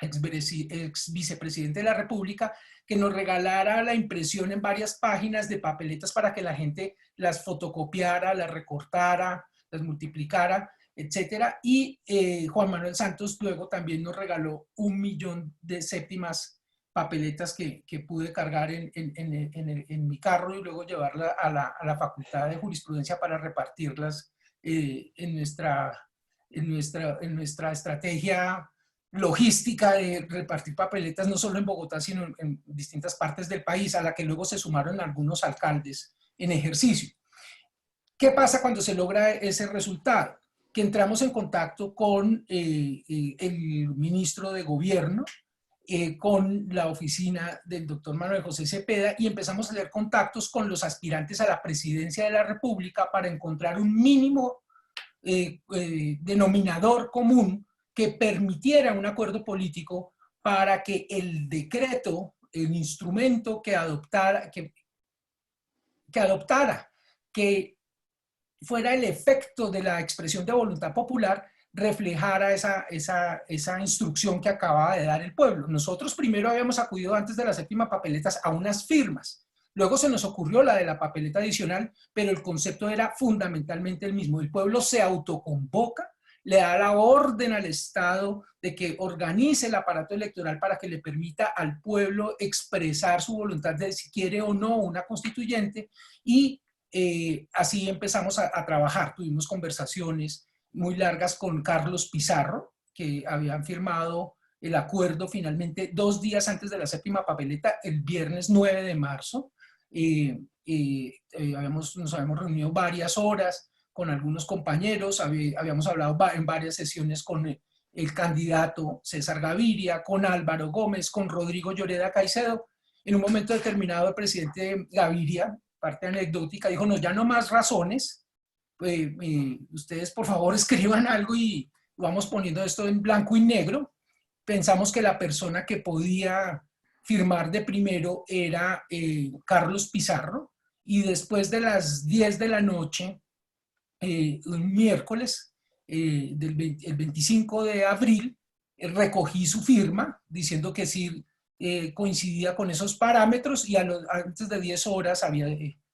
ex vicepresidente de la República, que nos regalara la impresión en varias páginas de papeletas para que la gente las fotocopiara, las recortara, las multiplicara, etcétera. Y Juan Manuel Santos luego también nos regaló 1 millón de séptimas papeletas que pude cargar en mi carro, y luego llevarla a la Facultad de Jurisprudencia para repartirlas en nuestra estrategia logística de repartir papeletas, no solo en Bogotá, sino en distintas partes del país, a la que luego se sumaron algunos alcaldes en ejercicio. ¿Qué pasa cuando se logra ese resultado? Que entramos en contacto con el ministro de Gobierno, con la oficina del doctor Manuel José Cepeda y empezamos a hacer contactos con los aspirantes a la presidencia de la República para encontrar un mínimo denominador común que permitiera un acuerdo político para que el decreto, el instrumento que adoptara, que fuera el efecto de la expresión de voluntad popular, reflejara esa instrucción que acababa de dar el pueblo. Nosotros primero habíamos acudido antes de la séptima papeleta a unas firmas. Luego se nos ocurrió la de la papeleta adicional, pero el concepto era fundamentalmente el mismo. El pueblo se autoconvoca, le da la orden al Estado de que organice el aparato electoral para que le permita al pueblo expresar su voluntad de si quiere o no una constituyente, y así empezamos a trabajar. Tuvimos conversaciones muy largas con Carlos Pizarro, que habían firmado el acuerdo finalmente 2 días antes de la séptima papeleta, el viernes 9 de marzo. Nos habíamos reunido varias horas con algunos compañeros, habíamos hablado en varias sesiones con el candidato César Gaviria, con Álvaro Gómez, con Rodrigo Lloreda Caicedo. En un momento determinado el presidente Gaviria, parte anecdótica, dijo: no, ya no más razones, ustedes por favor escriban algo y vamos poniendo esto en blanco y negro. Pensamos que la persona que podía firmar de primero era Carlos Pizarro, y después de las 10 de la noche, un miércoles, el 25 de abril, recogí su firma diciendo que sí coincidía con esos parámetros, y antes de 10 horas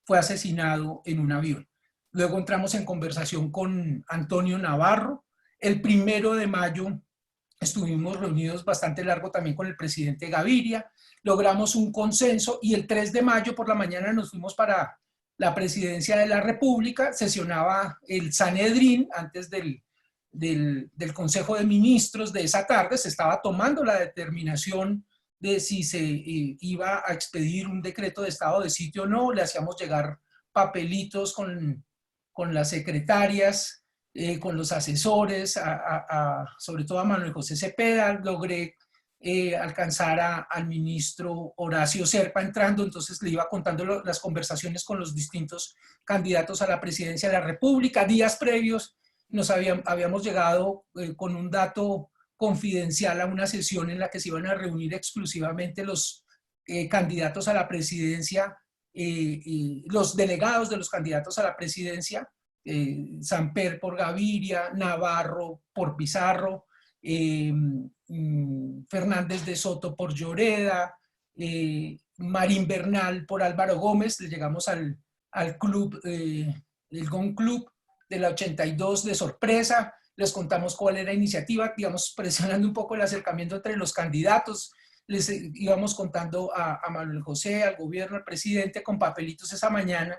fue asesinado en un avión. Luego entramos en conversación con Antonio Navarro. El 1 de mayo estuvimos reunidos bastante largo también con el presidente Gaviria, logramos un consenso, y el 3 de mayo por la mañana nos fuimos para la presidencia de la República. Sesionaba el Sanedrín antes del Consejo de Ministros de esa tarde. Se estaba tomando la determinación de si se iba a expedir un decreto de estado de sitio o no. Le hacíamos llegar papelitos con las secretarias, con los asesores, sobre todo a Manuel José Cepeda. Logré alcanzar al ministro Horacio Serpa entrando, entonces le iba contando las conversaciones con los distintos candidatos a la presidencia de la República. Días previos habíamos llegado con un dato confidencial a una sesión en la que se iban a reunir exclusivamente los candidatos a la presidencia, los delegados de los candidatos a la presidencia, Samper por Gaviria, Navarro por Pizarro, Fernández de Soto por Lloreda, Marín Bernal por Álvaro Gómez. Le llegamos al club, el GON Club de la 82 de sorpresa, les contamos cuál era la iniciativa, digamos, presionando un poco el acercamiento entre los candidatos. Les íbamos contando a Manuel José, al gobierno, al presidente, con papelitos esa mañana,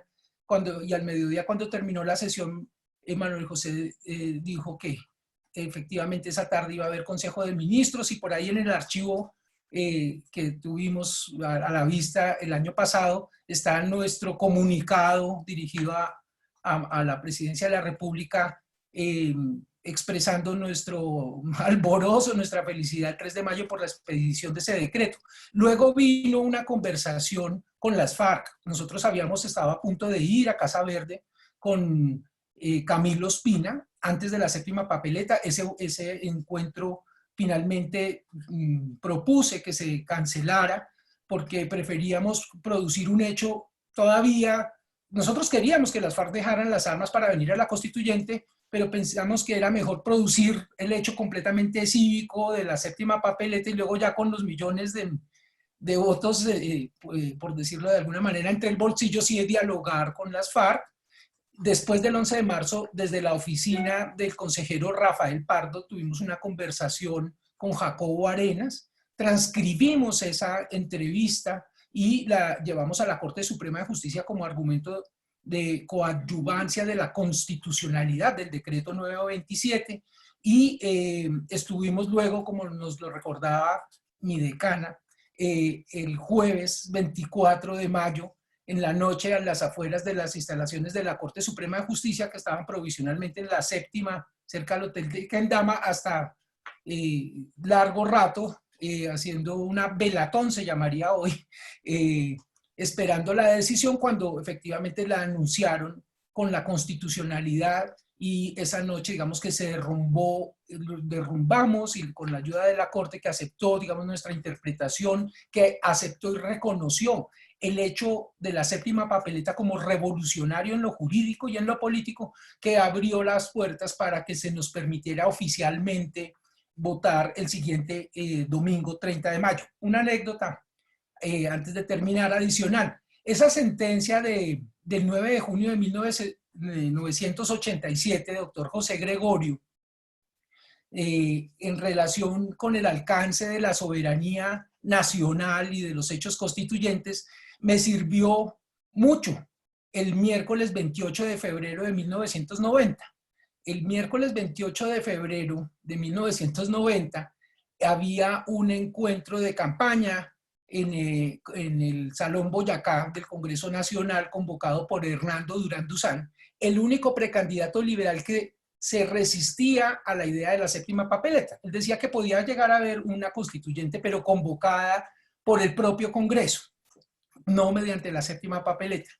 y al mediodía, cuando terminó la sesión, Manuel José dijo que efectivamente esa tarde iba a haber Consejo de Ministros, y por ahí en el archivo que tuvimos a la vista el año pasado está nuestro comunicado dirigido a la Presidencia de la República, expresando nuestro alborozo, nuestra felicidad el 3 de mayo por la expedición de ese decreto. Luego vino una conversación con las FARC. Nosotros habíamos estado a punto de ir a Casa Verde con Camilo Ospina antes de la séptima papeleta. Ese encuentro finalmente propuse que se cancelara porque preferíamos producir un hecho todavía. Nosotros queríamos que las FARC dejaran las armas para venir a la constituyente, pero pensamos que era mejor producir el hecho completamente cívico de la séptima papeleta, y luego ya con los millones de votos, por decirlo de alguna manera, entre el bolsillo, sí dialogar con las FARC. Después del 11 de marzo, desde la oficina del consejero Rafael Pardo, tuvimos una conversación con Jacobo Arenas, transcribimos esa entrevista y la llevamos a la Corte Suprema de Justicia como argumento de coadyuvancia de la constitucionalidad del decreto 927, y estuvimos luego, como nos lo recordaba mi decana, el jueves 24 de mayo, en la noche, a las afueras de las instalaciones de la Corte Suprema de Justicia, que estaban provisionalmente en la séptima, cerca del Hotel de Kendama, hasta largo rato, haciendo una velatón, se llamaría hoy, esperando la decisión cuando efectivamente la anunciaron con la constitucionalidad, y esa noche, digamos que se derrumbamos y con la ayuda de la Corte, que aceptó, digamos, nuestra interpretación, que aceptó y reconoció el hecho de la séptima papeleta como revolucionario en lo jurídico y en lo político, que abrió las puertas para que se nos permitiera oficialmente votar el siguiente domingo 30 de mayo. Una anécdota antes de terminar, adicional. Esa sentencia del 9 de junio de 1987, doctor José Gregorio, en relación con el alcance de la soberanía nacional y de los hechos constituyentes, me sirvió mucho el miércoles 28 de febrero de 1990. El miércoles 28 de febrero de 1990 había un encuentro de campaña en el Salón Boyacá del Congreso Nacional, convocado por Hernando Durán Duzán, el único precandidato liberal que se resistía a la idea de la séptima papeleta. Él decía que podía llegar a haber una constituyente, pero convocada por el propio Congreso, no mediante la séptima papeleta.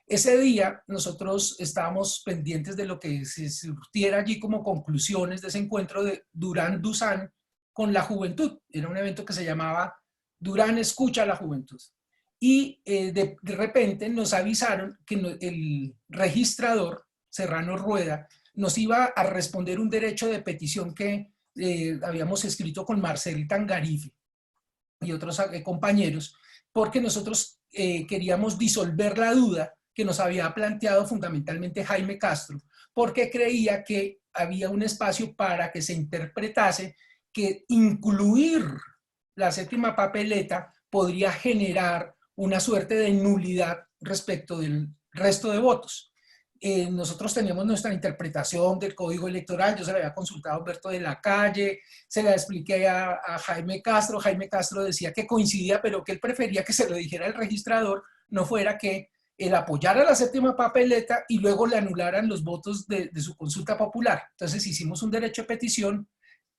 Ese día nosotros estábamos pendientes de lo que se surtiera allí como conclusiones de ese encuentro de Durán Duzán con la juventud. Era un evento que se llamaba Durán escucha a la juventud. Y de repente nos avisaron que el registrador, Serrano Rueda, nos iba a responder un derecho de petición que habíamos escrito con Marcel Tangarife y otros compañeros, porque nosotros queríamos disolver la duda que nos había planteado fundamentalmente Jaime Castro, porque creía que había un espacio para que se interpretase que incluir la séptima papeleta podría generar una suerte de nulidad respecto del resto de votos. Nosotros teníamos nuestra interpretación del Código Electoral, yo se la había consultado a Alberto de la Calle, se la expliqué a Jaime Castro decía que coincidía, pero que él prefería que se lo dijera el registrador, no fuera que él apoyara la séptima papeleta y luego le anularan los votos de su consulta popular. Entonces hicimos un derecho de petición,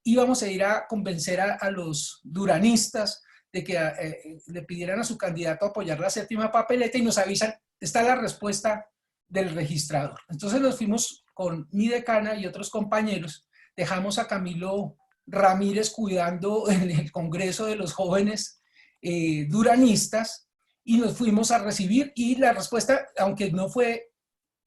íbamos a ir a convencer a los duranistas de que le pidieran a su candidato apoyar la séptima papeleta, y nos avisan, está la respuesta del registrador. Entonces nos fuimos con mi decana y otros compañeros, dejamos a Camilo Ramírez cuidando en el Congreso de los Jóvenes Duranistas, y nos fuimos a recibir, y la respuesta, aunque no fue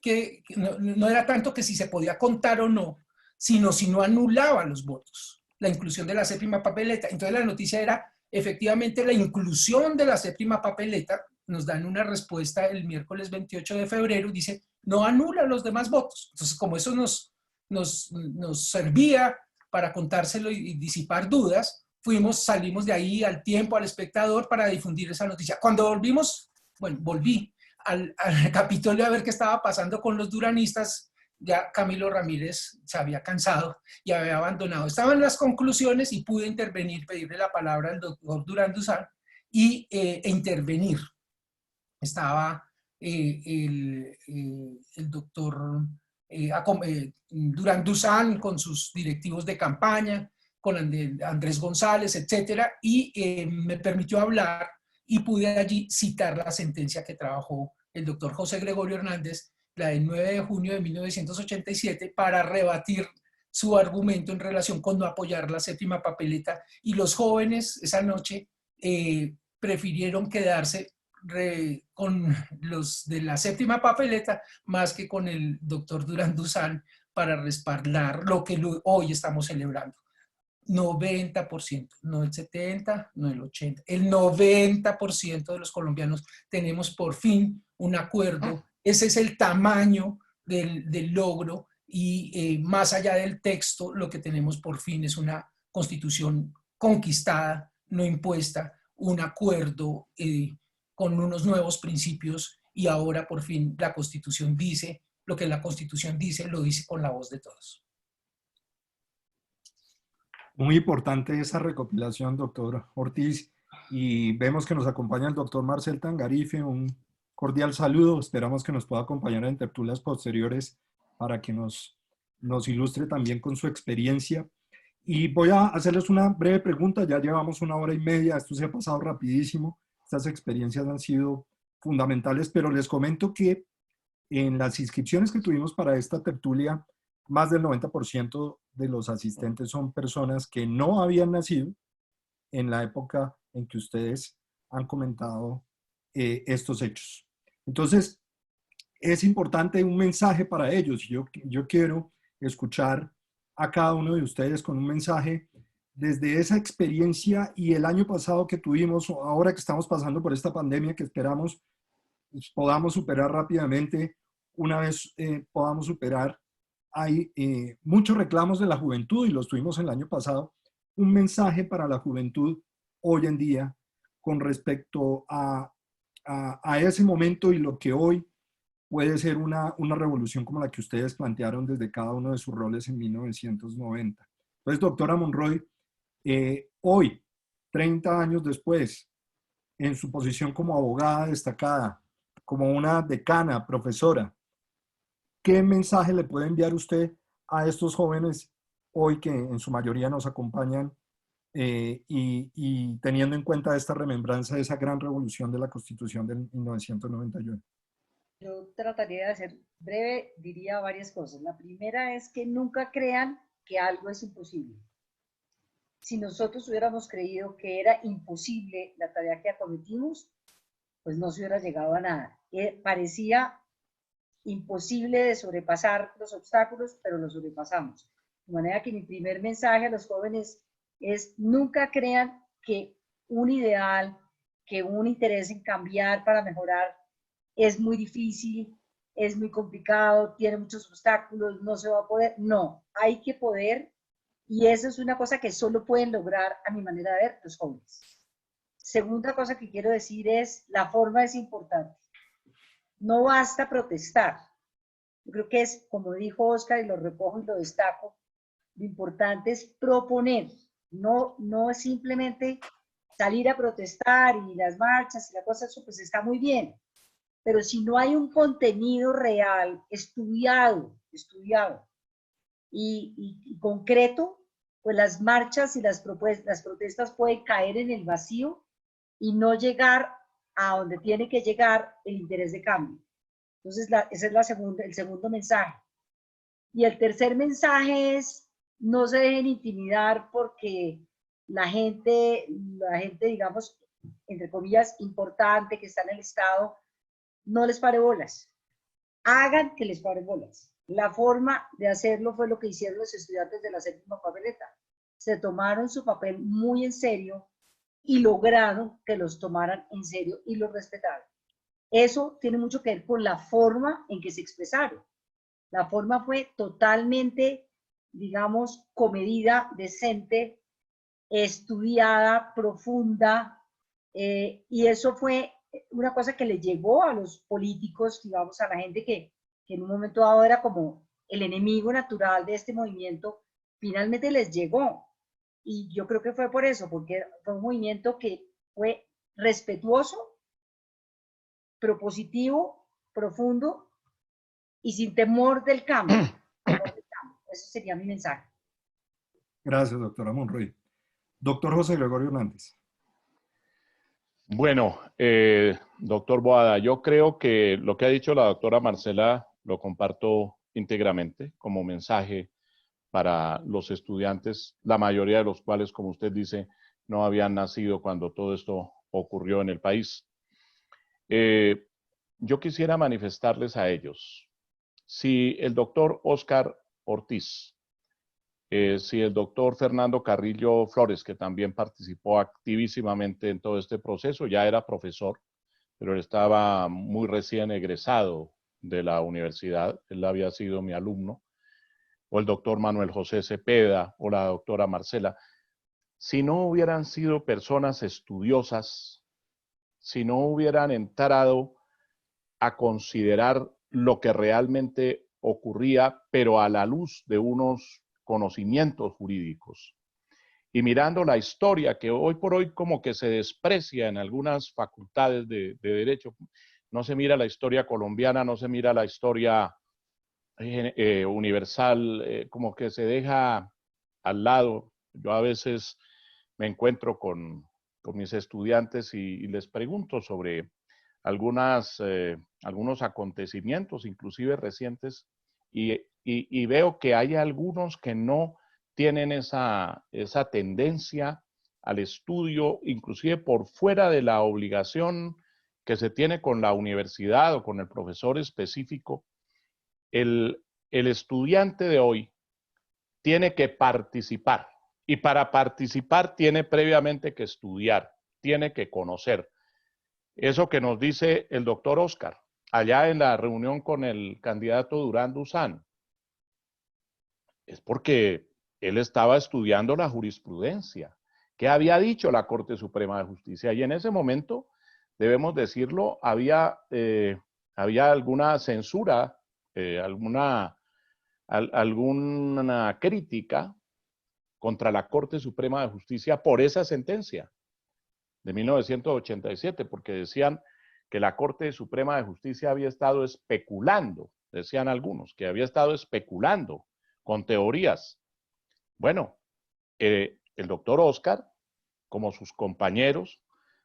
que no era tanto que si se podía contar o no, sino si no anulaba los votos, la inclusión de la séptima papeleta. Entonces la noticia era efectivamente la inclusión de la séptima papeleta. Nos dan una respuesta el miércoles 28 de febrero, dice, no anula los demás votos. Entonces, como eso nos servía para contárselo y disipar dudas, salimos de ahí al tiempo, al espectador, para difundir esa noticia. Cuando volví al Capitolio a ver qué estaba pasando con los duranistas, ya Camilo Ramírez se había cansado y había abandonado. Estaban las conclusiones y pude intervenir, pedirle la palabra al doctor Durán Duzán e intervenir. Estaba el doctor Durán Duzán con sus directivos de campaña, con Andrés González, etcétera, y me permitió hablar y pude allí citar la sentencia que trabajó el doctor José Gregorio Hernández, la del 9 de junio de 1987, para rebatir su argumento en relación con no apoyar la séptima papeleta. Y los jóvenes esa noche prefirieron quedarse con los de la séptima papeleta más que con el doctor Durán Duzán, para respaldar lo que hoy estamos celebrando. 90%, no el 70%, no el 80%, el 90% de los colombianos tenemos por fin un acuerdo. Ese es el tamaño del logro, y más allá del texto, lo que tenemos por fin es una constitución conquistada, no impuesta, un acuerdo con unos nuevos principios, y ahora por fin la Constitución dice lo que la Constitución dice, lo dice con la voz de todos. Muy importante esa recopilación, doctor Ortiz, y vemos que nos acompaña el doctor Marcel Tangarife. Un cordial saludo, esperamos que nos pueda acompañar en tertulias posteriores para que nos ilustre también con su experiencia. Y voy a hacerles una breve pregunta, ya llevamos 1 hora y media, esto se ha pasado rapidísimo, estas experiencias han sido fundamentales, pero les comento que en las inscripciones que tuvimos para esta tertulia, más del 90% de los asistentes son personas que no habían nacido en la época en que ustedes han comentado estos hechos. Entonces, es importante un mensaje para ellos. Yo quiero escuchar a cada uno de ustedes con un mensaje desde esa experiencia y el año pasado que tuvimos, ahora que estamos pasando por esta pandemia que esperamos podamos superar rápidamente. Una vez podamos superar, hay muchos reclamos de la juventud y los tuvimos el año pasado. Un mensaje para la juventud hoy en día con respecto a ese momento y lo que hoy puede ser una revolución como la que ustedes plantearon desde cada uno de sus roles en 1990. Entonces, doctora Monroy, hoy, 30 años después, en su posición como abogada destacada, como una decana, profesora, ¿qué mensaje le puede enviar usted a estos jóvenes hoy que en su mayoría nos acompañan y teniendo en cuenta esta remembranza de esa gran revolución de la Constitución del 1991? Yo trataría de ser breve, diría varias cosas. La primera es que nunca crean que algo es imposible. Si nosotros hubiéramos creído que era imposible la tarea que acometimos, pues no se hubiera llegado a nada. Parecía imposible de sobrepasar los obstáculos, pero los sobrepasamos. De manera que mi primer mensaje a los jóvenes es nunca crean que un ideal, que un interés en cambiar para mejorar es muy difícil, es muy complicado, tiene muchos obstáculos, no se va a poder. No, hay que poder, y eso es una cosa que solo pueden lograr, a mi manera de ver, los jóvenes. Segunda cosa que quiero decir es, la forma es importante. No basta protestar. Yo creo que es, como dijo Oscar, y lo recojo y lo destaco, lo importante es proponer, no es simplemente salir a protestar y las marchas y la cosa, eso pues está muy bien, pero si no hay un contenido real, estudiado y concreto, pues las marchas y las protestas pueden caer en el vacío y no llegar a donde tiene que llegar el interés de cambio. Entonces, ese es el segundo mensaje. Y el tercer mensaje es, no se dejen intimidar porque la gente, digamos, entre comillas, importante, que está en el Estado, no les pare bolas. Hagan que les pare bolas. La forma de hacerlo fue lo que hicieron los estudiantes de la séptima papeleta. Se tomaron su papel muy en serio y lograron que los tomaran en serio y los respetaran. Eso tiene mucho que ver con la forma en que se expresaron. La forma fue totalmente, digamos, comedida, decente, estudiada, profunda, y eso fue una cosa que le llegó a los políticos, digamos, a la gente que en un momento dado era como el enemigo natural de este movimiento, finalmente les llegó. Y yo creo que fue por eso, porque fue un movimiento que fue respetuoso, propositivo, profundo y sin temor del cambio. Ese sería mi mensaje. Gracias, doctora Monroy. Doctor José Gregorio Hernández. Bueno, doctor Boada, yo creo que lo que ha dicho la doctora Marcela lo comparto íntegramente como mensaje para los estudiantes, la mayoría de los cuales, como usted dice, no habían nacido cuando todo esto ocurrió en el país. Yo quisiera manifestarles a ellos, si el doctor Oscar Ortiz, si el doctor Fernando Carrillo Flores, que también participó activísimamente en todo este proceso, ya era profesor, pero él estaba muy recién egresado de la universidad, él había sido mi alumno, o el doctor Manuel José Cepeda, o la doctora Marcela, si no hubieran sido personas estudiosas, si no hubieran entrado a considerar lo que realmente ocurría, pero a la luz de unos conocimientos jurídicos. Y mirando la historia, que hoy por hoy como que se desprecia en algunas facultades de derecho, no se mira la historia colombiana, no se mira la historia universal, como que se deja al lado yo a veces me encuentro con mis estudiantes y les pregunto sobre algunos acontecimientos, inclusive recientes, y veo que hay algunos que no tienen esa tendencia al estudio, inclusive por fuera de la obligación que se tiene con la universidad o con el profesor específico. El estudiante de hoy tiene que participar, y para participar tiene previamente que estudiar, tiene que conocer. Eso que nos dice el doctor Oscar, allá en la reunión con el candidato Durán Duzán, es porque él estaba estudiando la jurisprudencia. ¿Qué había dicho la Corte Suprema de Justicia? Y en ese momento, debemos decirlo, había alguna censura, alguna crítica contra la Corte Suprema de Justicia por esa sentencia de 1987, porque decían que la Corte Suprema de Justicia había estado especulando, decían algunos, que había estado especulando con teorías. Bueno, el doctor Oscar, como sus compañeros,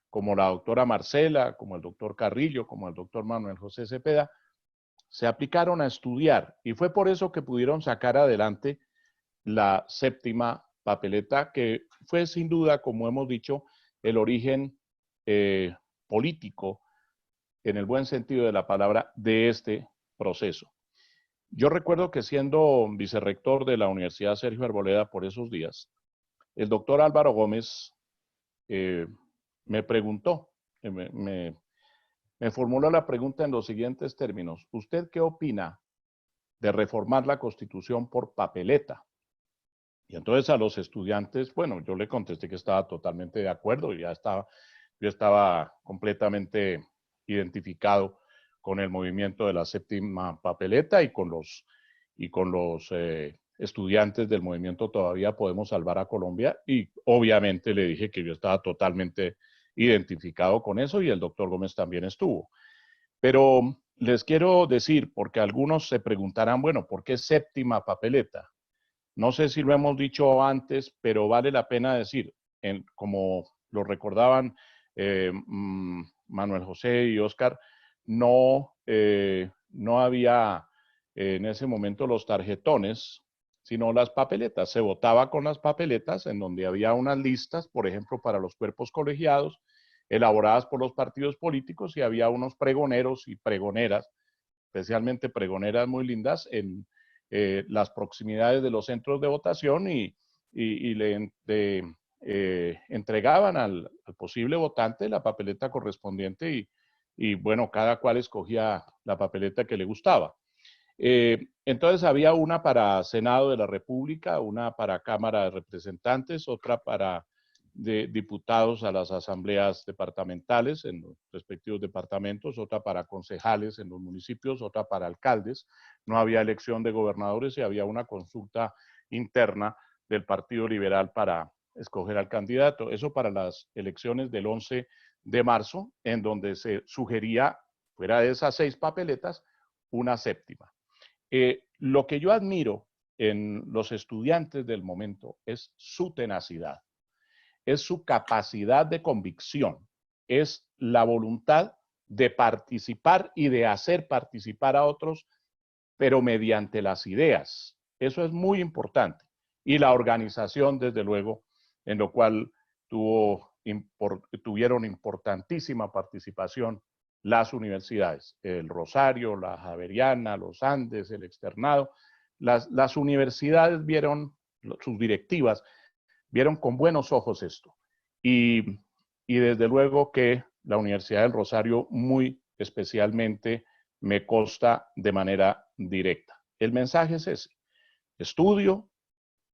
como la doctora Marcela, como el doctor Carrillo, como el doctor Manuel José Cepeda, se aplicaron a estudiar, y fue por eso que pudieron sacar adelante la séptima papeleta, que fue sin duda, como hemos dicho, el origen político, en el buen sentido de la palabra, de este proceso. Yo recuerdo que siendo vicerrector de la Universidad Sergio Arboleda por esos días, el doctor Álvaro Gómez me preguntó, me formuló la pregunta en los siguientes términos: ¿usted qué opina de reformar la Constitución por papeleta? Y entonces a los estudiantes, bueno, yo le contesté que estaba totalmente de acuerdo, yo estaba completamente identificado con el movimiento de la séptima papeleta y con los estudiantes del movimiento Todavía Podemos Salvar a Colombia, y obviamente le dije que yo estaba totalmente identificado con eso, y el doctor Gómez también estuvo. Pero les quiero decir, porque algunos se preguntarán, bueno, ¿por qué séptima papeleta? No sé si lo hemos dicho antes, pero vale la pena decir, como lo recordaban Manuel José y Oscar, no había en ese momento los tarjetones, sino las papeletas. Se votaba con las papeletas, en donde había unas listas, por ejemplo, para los cuerpos colegiados, elaboradas por los partidos políticos, y había unos pregoneros y pregoneras, especialmente pregoneras muy lindas, en las proximidades de los centros de votación, y le entregaban al posible votante la papeleta correspondiente, y bueno, cada cual escogía la papeleta que le gustaba. Entonces había una para Senado de la República, una para Cámara de Representantes, otra para diputados a las asambleas departamentales en los respectivos departamentos, otra para concejales en los municipios, otra para alcaldes. No había elección de gobernadores y había una consulta interna del Partido Liberal para escoger al candidato. Eso para las elecciones del 11 de marzo, en donde se sugería, fuera de esas 6 papeletas, una séptima. Lo que yo admiro en los estudiantes del momento es su tenacidad, es su capacidad de convicción, es la voluntad de participar y de hacer participar a otros, pero mediante las ideas. Eso es muy importante. Y la organización, desde luego, en lo cual tuvieron importantísima participación las universidades, el Rosario, la Javeriana, los Andes, el Externado. Las universidades vieron, sus directivas, vieron con buenos ojos esto. Y desde luego que la Universidad del Rosario muy especialmente me consta de manera directa. El mensaje es ese: estudio,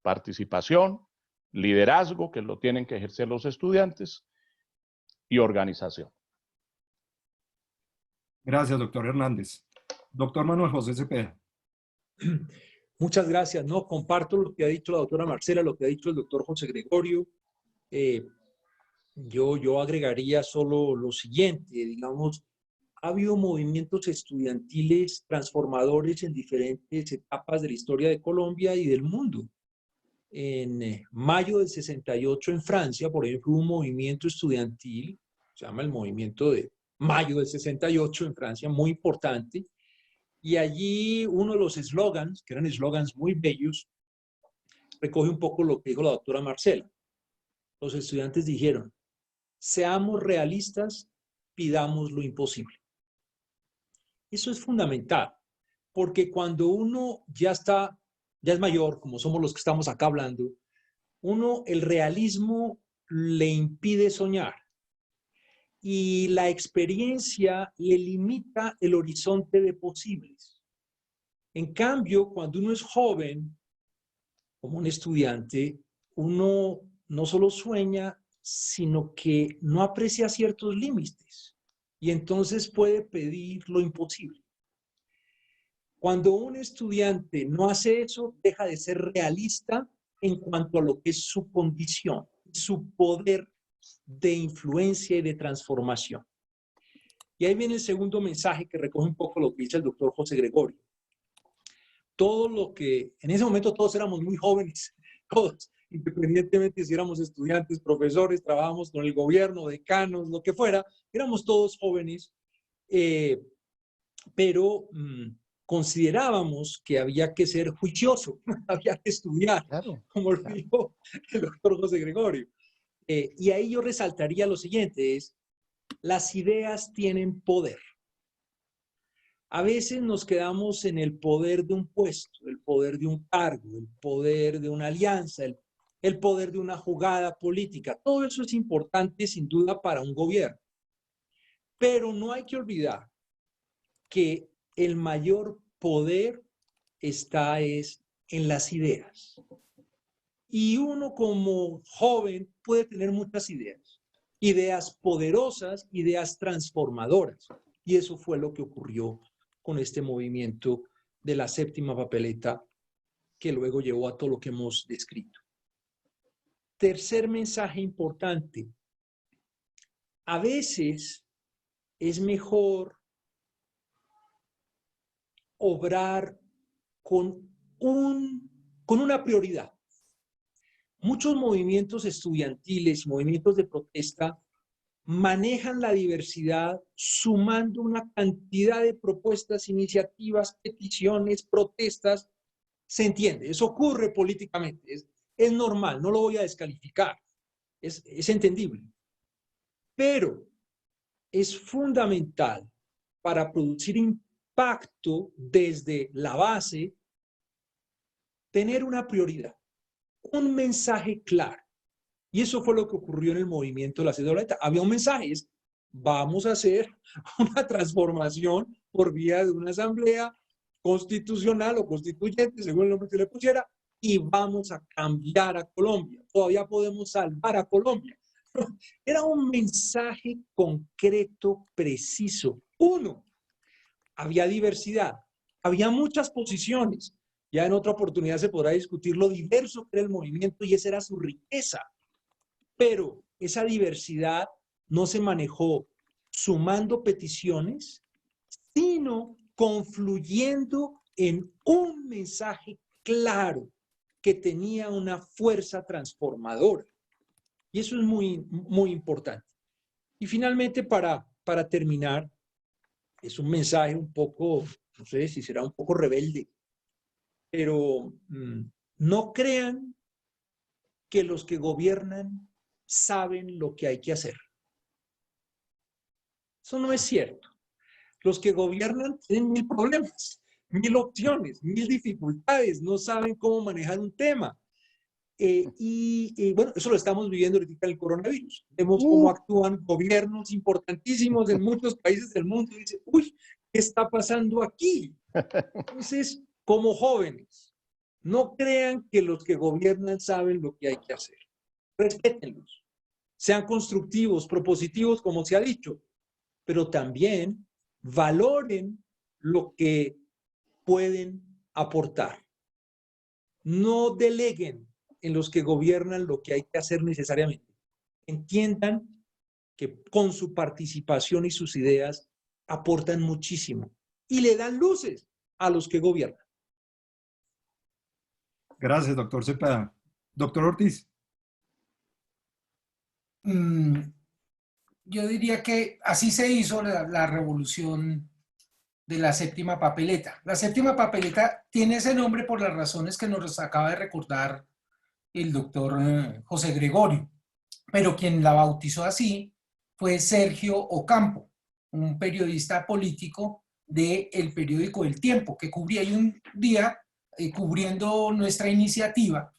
participación, liderazgo, que lo tienen que ejercer los estudiantes, y organización. Gracias, doctor Hernández. Doctor Manuel José Cepeda. Muchas gracias. No, comparto lo que ha dicho la doctora Marcela, lo que ha dicho el doctor José Gregorio. Yo agregaría solo lo siguiente, digamos, ha habido movimientos estudiantiles transformadores en diferentes etapas de la historia de Colombia y del mundo. en mayo del 68 en Francia, por ejemplo, hubo un movimiento estudiantil, se llama el movimiento de mayo del 68 en Francia, muy importante, y allí uno de los eslogans, que eran eslogans muy bellos, recoge un poco lo que dijo la doctora Marcela. Los estudiantes dijeron: seamos realistas, pidamos lo imposible. Eso es fundamental, porque cuando uno ya es mayor, como somos los que estamos acá hablando, el realismo le impide soñar y la experiencia le limita el horizonte de posibles. En cambio, cuando uno es joven, como un estudiante, uno no solo sueña, sino que no aprecia ciertos límites y entonces puede pedir lo imposible. Cuando un estudiante no hace eso, deja de ser realista en cuanto a lo que es su condición, su poder de influencia y de transformación. Y ahí viene el segundo mensaje que recoge un poco lo que dice el doctor José Gregorio. Todo lo que, en ese momento todos éramos muy jóvenes, todos, independientemente si éramos estudiantes, profesores, trabajábamos con el gobierno, decanos, lo que fuera, éramos todos jóvenes, pero considerábamos que había que ser juicioso, había que estudiar, Claro, como lo dijo el doctor José Gregorio. Y ahí yo resaltaría lo siguiente, es: las ideas tienen poder. A veces nos quedamos en el poder de un puesto, el poder de un cargo, el poder de una alianza, el poder de una jugada política. Todo eso es importante, sin duda, para un gobierno. Pero no hay que olvidar que el mayor poder está en las ideas. Y uno como joven puede tener muchas ideas. Ideas poderosas, ideas transformadoras. Y eso fue lo que ocurrió con este movimiento de la séptima papeleta, que luego llevó a todo lo que hemos descrito. Tercer mensaje importante: a veces es mejor obrar con una prioridad. Muchos movimientos estudiantiles, movimientos de protesta, manejan la diversidad sumando una cantidad de propuestas, iniciativas, peticiones, protestas. Se entiende, eso ocurre políticamente, es normal, no lo voy a descalificar, es entendible. Pero es fundamental para producir impacto desde la base tener una prioridad, un mensaje claro. Y eso fue lo que ocurrió en el movimiento de la séptima papeleta. Había un mensaje: vamos a hacer una transformación por vía de una asamblea constitucional o constituyente, según el nombre que le pusiera, y vamos a cambiar a Colombia. Todavía podemos salvar a Colombia. Era un mensaje concreto, preciso. Uno, había diversidad, había muchas posiciones. Ya en otra oportunidad se podrá discutir lo diverso que era el movimiento y esa era su riqueza. Pero esa diversidad no se manejó sumando peticiones, sino confluyendo en un mensaje claro que tenía una fuerza transformadora. Y eso es muy, muy importante. Y finalmente, para terminar, es un mensaje un poco, no sé si será un poco rebelde, pero no crean que los que gobiernan saben lo que hay que hacer. Eso no es cierto. Los que gobiernan tienen 1000 problemas, 1000 opciones, 1000 dificultades, no saben cómo manejar un tema. Y bueno, eso lo estamos viviendo ahorita en el coronavirus. Vemos cómo actúan gobiernos importantísimos en muchos países del mundo y dicen: uy, ¿qué está pasando aquí? Entonces, como jóvenes, no crean que los que gobiernan saben lo que hay que hacer. Respétenlos. Sean constructivos, propositivos, como se ha dicho, pero también valoren lo que pueden aportar. No deleguen en los que gobiernan lo que hay que hacer necesariamente. Entiendan que con su participación y sus ideas aportan muchísimo y le dan luces a los que gobiernan. Gracias, doctor Cepeda. Doctor Ortiz. Yo diría que así se hizo la revolución de la séptima papeleta. La séptima papeleta tiene ese nombre por las razones que nos acaba de recordar el doctor José Gregorio, pero quien la bautizó así fue Sergio Ocampo, un periodista político del periódico El Tiempo, que cubría y un día, cubriendo nuestra iniciativa,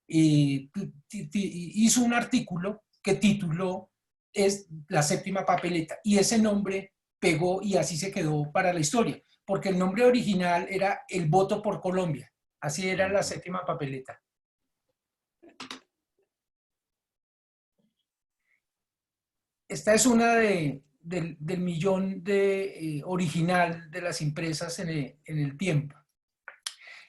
hizo un artículo que tituló es la séptima papeleta, y ese nombre pegó y así se quedó para la historia, porque el nombre original era El Voto por Colombia, así era la séptima papeleta. Esta es una del millón original de las impresas en el Tiempo.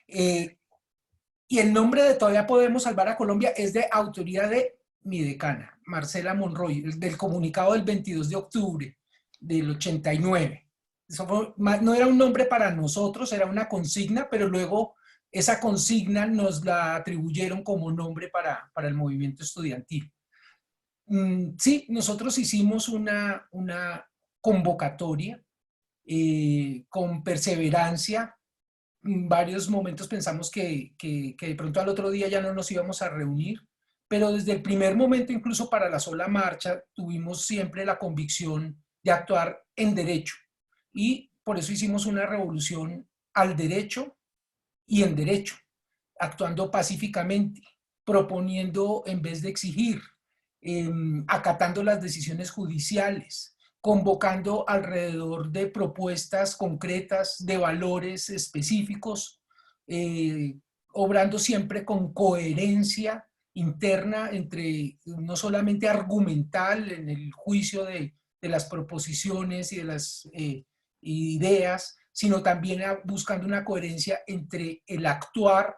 Y el nombre de Todavía Podemos Salvar a Colombia es de autoría de mi decana, Marcela Monroy, del comunicado del 22 de octubre del 89. Eso fue, no era un nombre para nosotros, era una consigna, pero luego esa consigna nos la atribuyeron como nombre para el movimiento estudiantil. Sí, nosotros hicimos una convocatoria con perseverancia. En varios momentos pensamos que de pronto al otro día ya no nos íbamos a reunir, pero desde el primer momento, incluso para la sola marcha, tuvimos siempre la convicción de actuar en derecho. Y por eso hicimos una revolución al derecho y en derecho, actuando pacíficamente, proponiendo en vez de exigir, acatando las decisiones judiciales, convocando alrededor de propuestas concretas, de valores específicos, obrando siempre con coherencia interna entre, no solamente argumental en el juicio de las proposiciones y de las ideas, sino también buscando una coherencia entre el actuar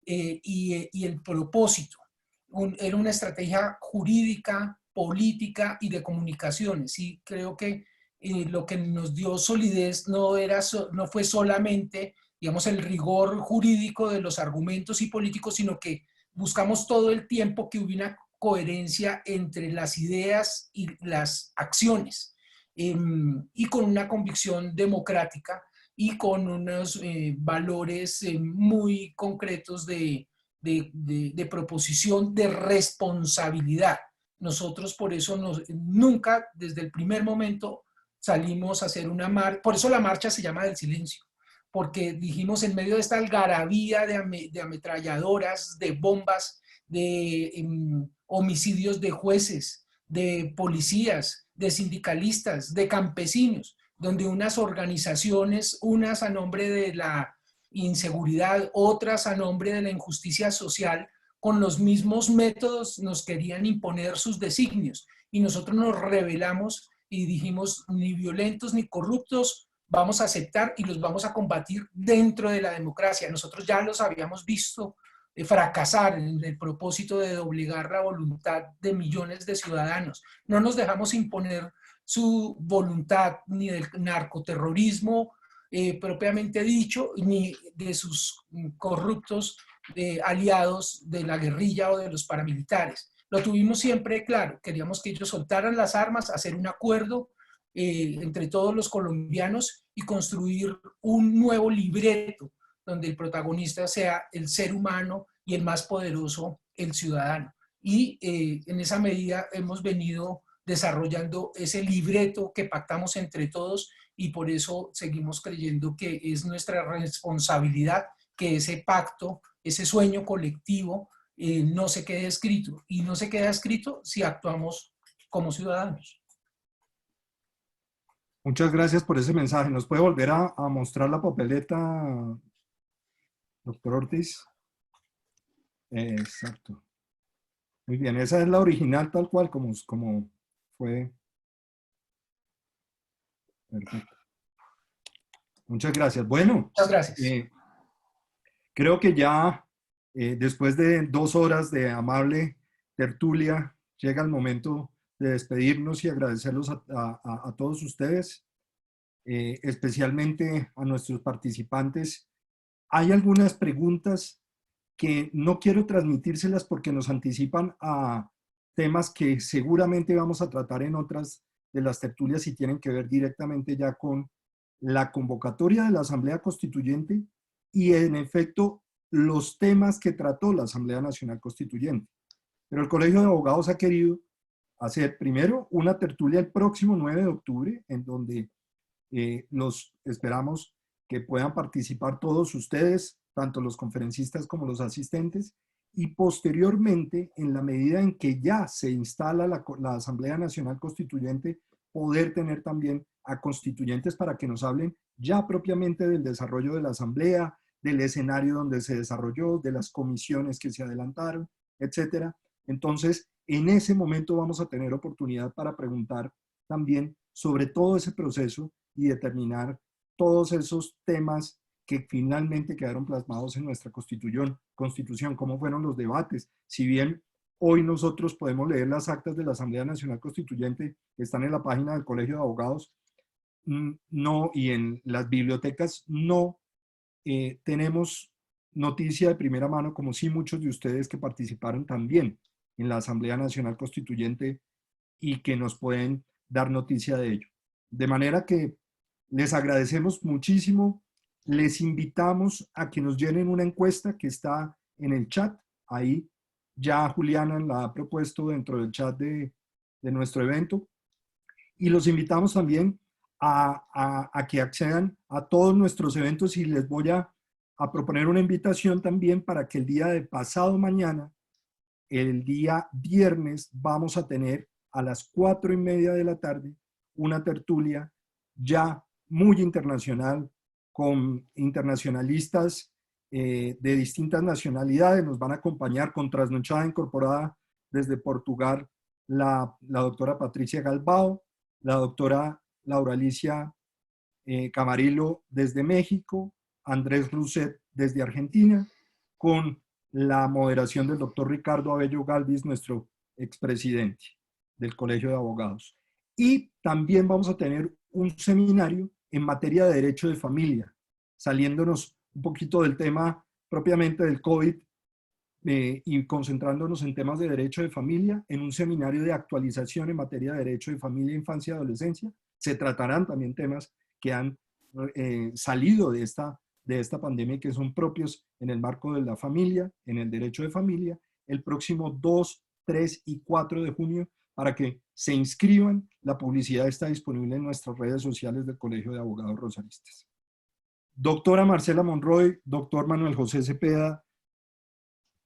y el propósito. Era una estrategia jurídica, política y de comunicaciones. Y creo que lo que nos dio solidez no fue solamente, digamos, el rigor jurídico de los argumentos y políticos, sino que buscamos todo el tiempo que hubiera una coherencia entre las ideas y las acciones, y con una convicción democrática y con unos valores muy concretos de proposición de responsabilidad. Nosotros por eso nunca desde el primer momento salimos a hacer una marcha, por eso la marcha se llama del silencio, porque dijimos en medio de esta algarabía de ametralladoras, de bombas, de homicidios de jueces, de policías, de sindicalistas, de campesinos, donde unas organizaciones, unas a nombre de la inseguridad, otras a nombre de la injusticia social, con los mismos métodos nos querían imponer sus designios. Y nosotros nos rebelamos y dijimos, ni violentos ni corruptos vamos a aceptar y los vamos a combatir dentro de la democracia. Nosotros ya los habíamos visto fracasar en el propósito de doblegar la voluntad de millones de ciudadanos. No nos dejamos imponer su voluntad ni del narcoterrorismo propiamente dicho, ni de sus corruptos aliados de la guerrilla o de los paramilitares. Lo tuvimos siempre claro, queríamos que ellos soltaran las armas, hacer un acuerdo entre todos los colombianos y construir un nuevo libreto donde el protagonista sea el ser humano y el más poderoso, el ciudadano. Y en esa medida hemos venido desarrollando ese libreto que pactamos entre todos y por eso seguimos creyendo que es nuestra responsabilidad que ese pacto, ese sueño colectivo no se quede escrito. Y no se queda escrito si actuamos como ciudadanos. Muchas gracias por ese mensaje. ¿Nos puede volver a mostrar la papeleta, doctor Ortiz? Exacto. Muy bien, esa es la original tal cual como fue. Perfecto. Muchas gracias. Bueno, muchas gracias. Creo que ya después de 2 horas de amable tertulia, llega el momento de despedirnos y agradecerlos a todos ustedes, especialmente a nuestros participantes. Hay algunas preguntas que no quiero transmitírselas porque nos anticipan a temas que seguramente vamos a tratar en otras de las tertulias y tienen que ver directamente ya con la convocatoria de la Asamblea Constituyente y en efecto los temas que trató la Asamblea Nacional Constituyente. Pero el Colegio de Abogados ha querido hacer primero una tertulia el próximo 9 de octubre en donde los esperamos que puedan participar todos ustedes, tanto los conferencistas como los asistentes, y posteriormente, en la medida en que ya se instala la Asamblea Nacional Constituyente, poder tener también a constituyentes para que nos hablen ya propiamente del desarrollo de la Asamblea, del escenario donde se desarrolló, de las comisiones que se adelantaron, etcétera. Entonces, en ese momento vamos a tener oportunidad para preguntar también sobre todo ese proceso y determinar todos esos temas que finalmente quedaron plasmados en nuestra constitución, cómo fueron los debates. Si bien hoy nosotros podemos leer las actas de la Asamblea Nacional Constituyente, que están en la página del Colegio de Abogados, no, y en las bibliotecas no tenemos noticia de primera mano, como sí muchos de ustedes que participaron también en la Asamblea Nacional Constituyente y que nos pueden dar noticia de ello. De manera que les agradecemos muchísimo, les invitamos a que nos llenen una encuesta que está en el chat, ahí ya Juliana la ha propuesto dentro del chat de nuestro evento, y los invitamos también a que accedan a todos nuestros eventos y les voy a proponer una invitación también para que el día de pasado mañana, el día viernes, vamos a tener a las 4:30 de la tarde una tertulia ya muy internacional con internacionalistas de distintas nacionalidades. Nos van a acompañar con trasnochada incorporada desde Portugal la doctora Patricia Galbao, la doctora Laura Alicia Camarillo desde México, Andrés Rousset desde Argentina, con la moderación del doctor Ricardo Abello Galvis, nuestro expresidente del Colegio de Abogados. Y también vamos a tener un seminario en materia de derecho de familia, saliéndonos un poquito del tema propiamente del COVID y concentrándonos en temas de derecho de familia, en un seminario de actualización en materia de derecho de familia, infancia y adolescencia. Se tratarán también temas que han salido de esta pandemia y que son propios en el marco de la familia, en el derecho de familia, el próximo 2, 3 y 4 de junio, para que se inscriban. La publicidad está disponible en nuestras redes sociales del Colegio de Abogados Rosaristas. Doctora Marcela Monroy, doctor Manuel José Cepeda,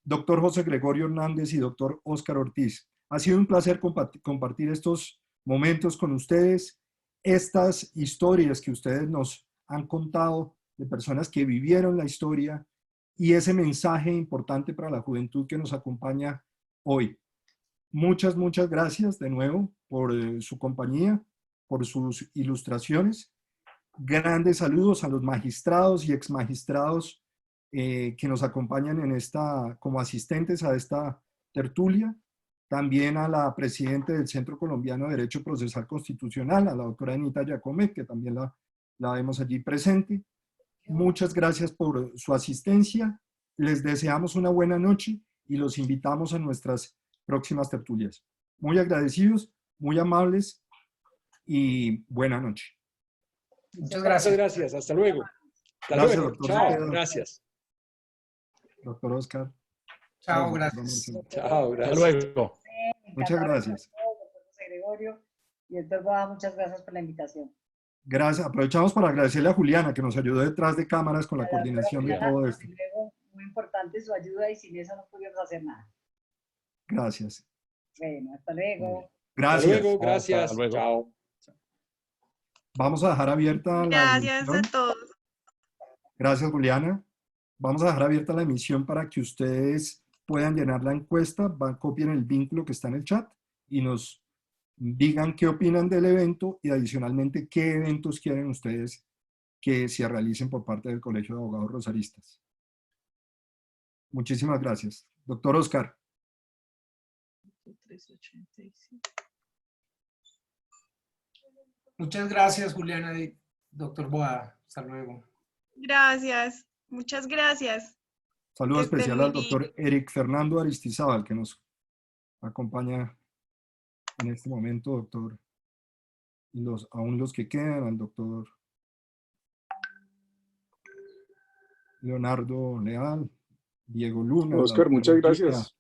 doctor José Gregorio Hernández y doctor Óscar Ortiz. Ha sido un placer compartir estos momentos con ustedes, estas historias que ustedes nos han contado de personas que vivieron la historia y ese mensaje importante para la juventud que nos acompaña hoy. Muchas, muchas gracias de nuevo por su compañía, por sus ilustraciones. Grandes saludos a los magistrados y exmagistrados que nos acompañan como asistentes a esta tertulia. También a la presidenta del Centro Colombiano de Derecho Procesal Constitucional, a la doctora Anita Giacomé, que también la vemos allí presente. Muchas gracias por su asistencia. Les deseamos una buena noche y los invitamos a nuestras próximas tertulias. Muy agradecidos, muy amables y buena noche. Muchas gracias. Muchas gracias. Hasta luego. Hasta Gracias, luego. doctor Chao. Cepeda. Gracias. Doctor Oscar. Chao, Doctor gracias. Marcelo. Chao. Hasta Gracias. luego. Muchas gracias. Doctor José Gregorio y doctor Boada, muchas gracias por la invitación. Gracias. Aprovechamos para agradecerle a Juliana, que nos ayudó detrás de cámaras con la A la doctora coordinación de Juliana, todo esto. desde luego, muy importante su ayuda y sin eso no pudiéramos hacer nada. Gracias. Bueno, hasta luego. Hasta Gracias. luego. Gracias. Hasta luego. Chao. Vamos a dejar abierta la Gracias emisión. a todos. Gracias, Juliana. Vamos a dejar abierta la emisión para que ustedes puedan llenar la encuesta, copien el vínculo que está en el chat y nos digan qué opinan del evento y adicionalmente qué eventos quieren ustedes que se realicen por parte del Colegio de Abogados Rosaristas. Muchísimas gracias. Doctor Oscar. Muchas gracias, Juliana y doctor Boada. Hasta luego. Gracias. Muchas gracias. Saludo Que estén especial muy al doctor Eric Fernando Aristizábal, que nos acompaña en este momento, doctor. Y aún los que quedan, al doctor Leonardo Leal, Diego Luna, la Oscar, doctora muchas Gina, gracias.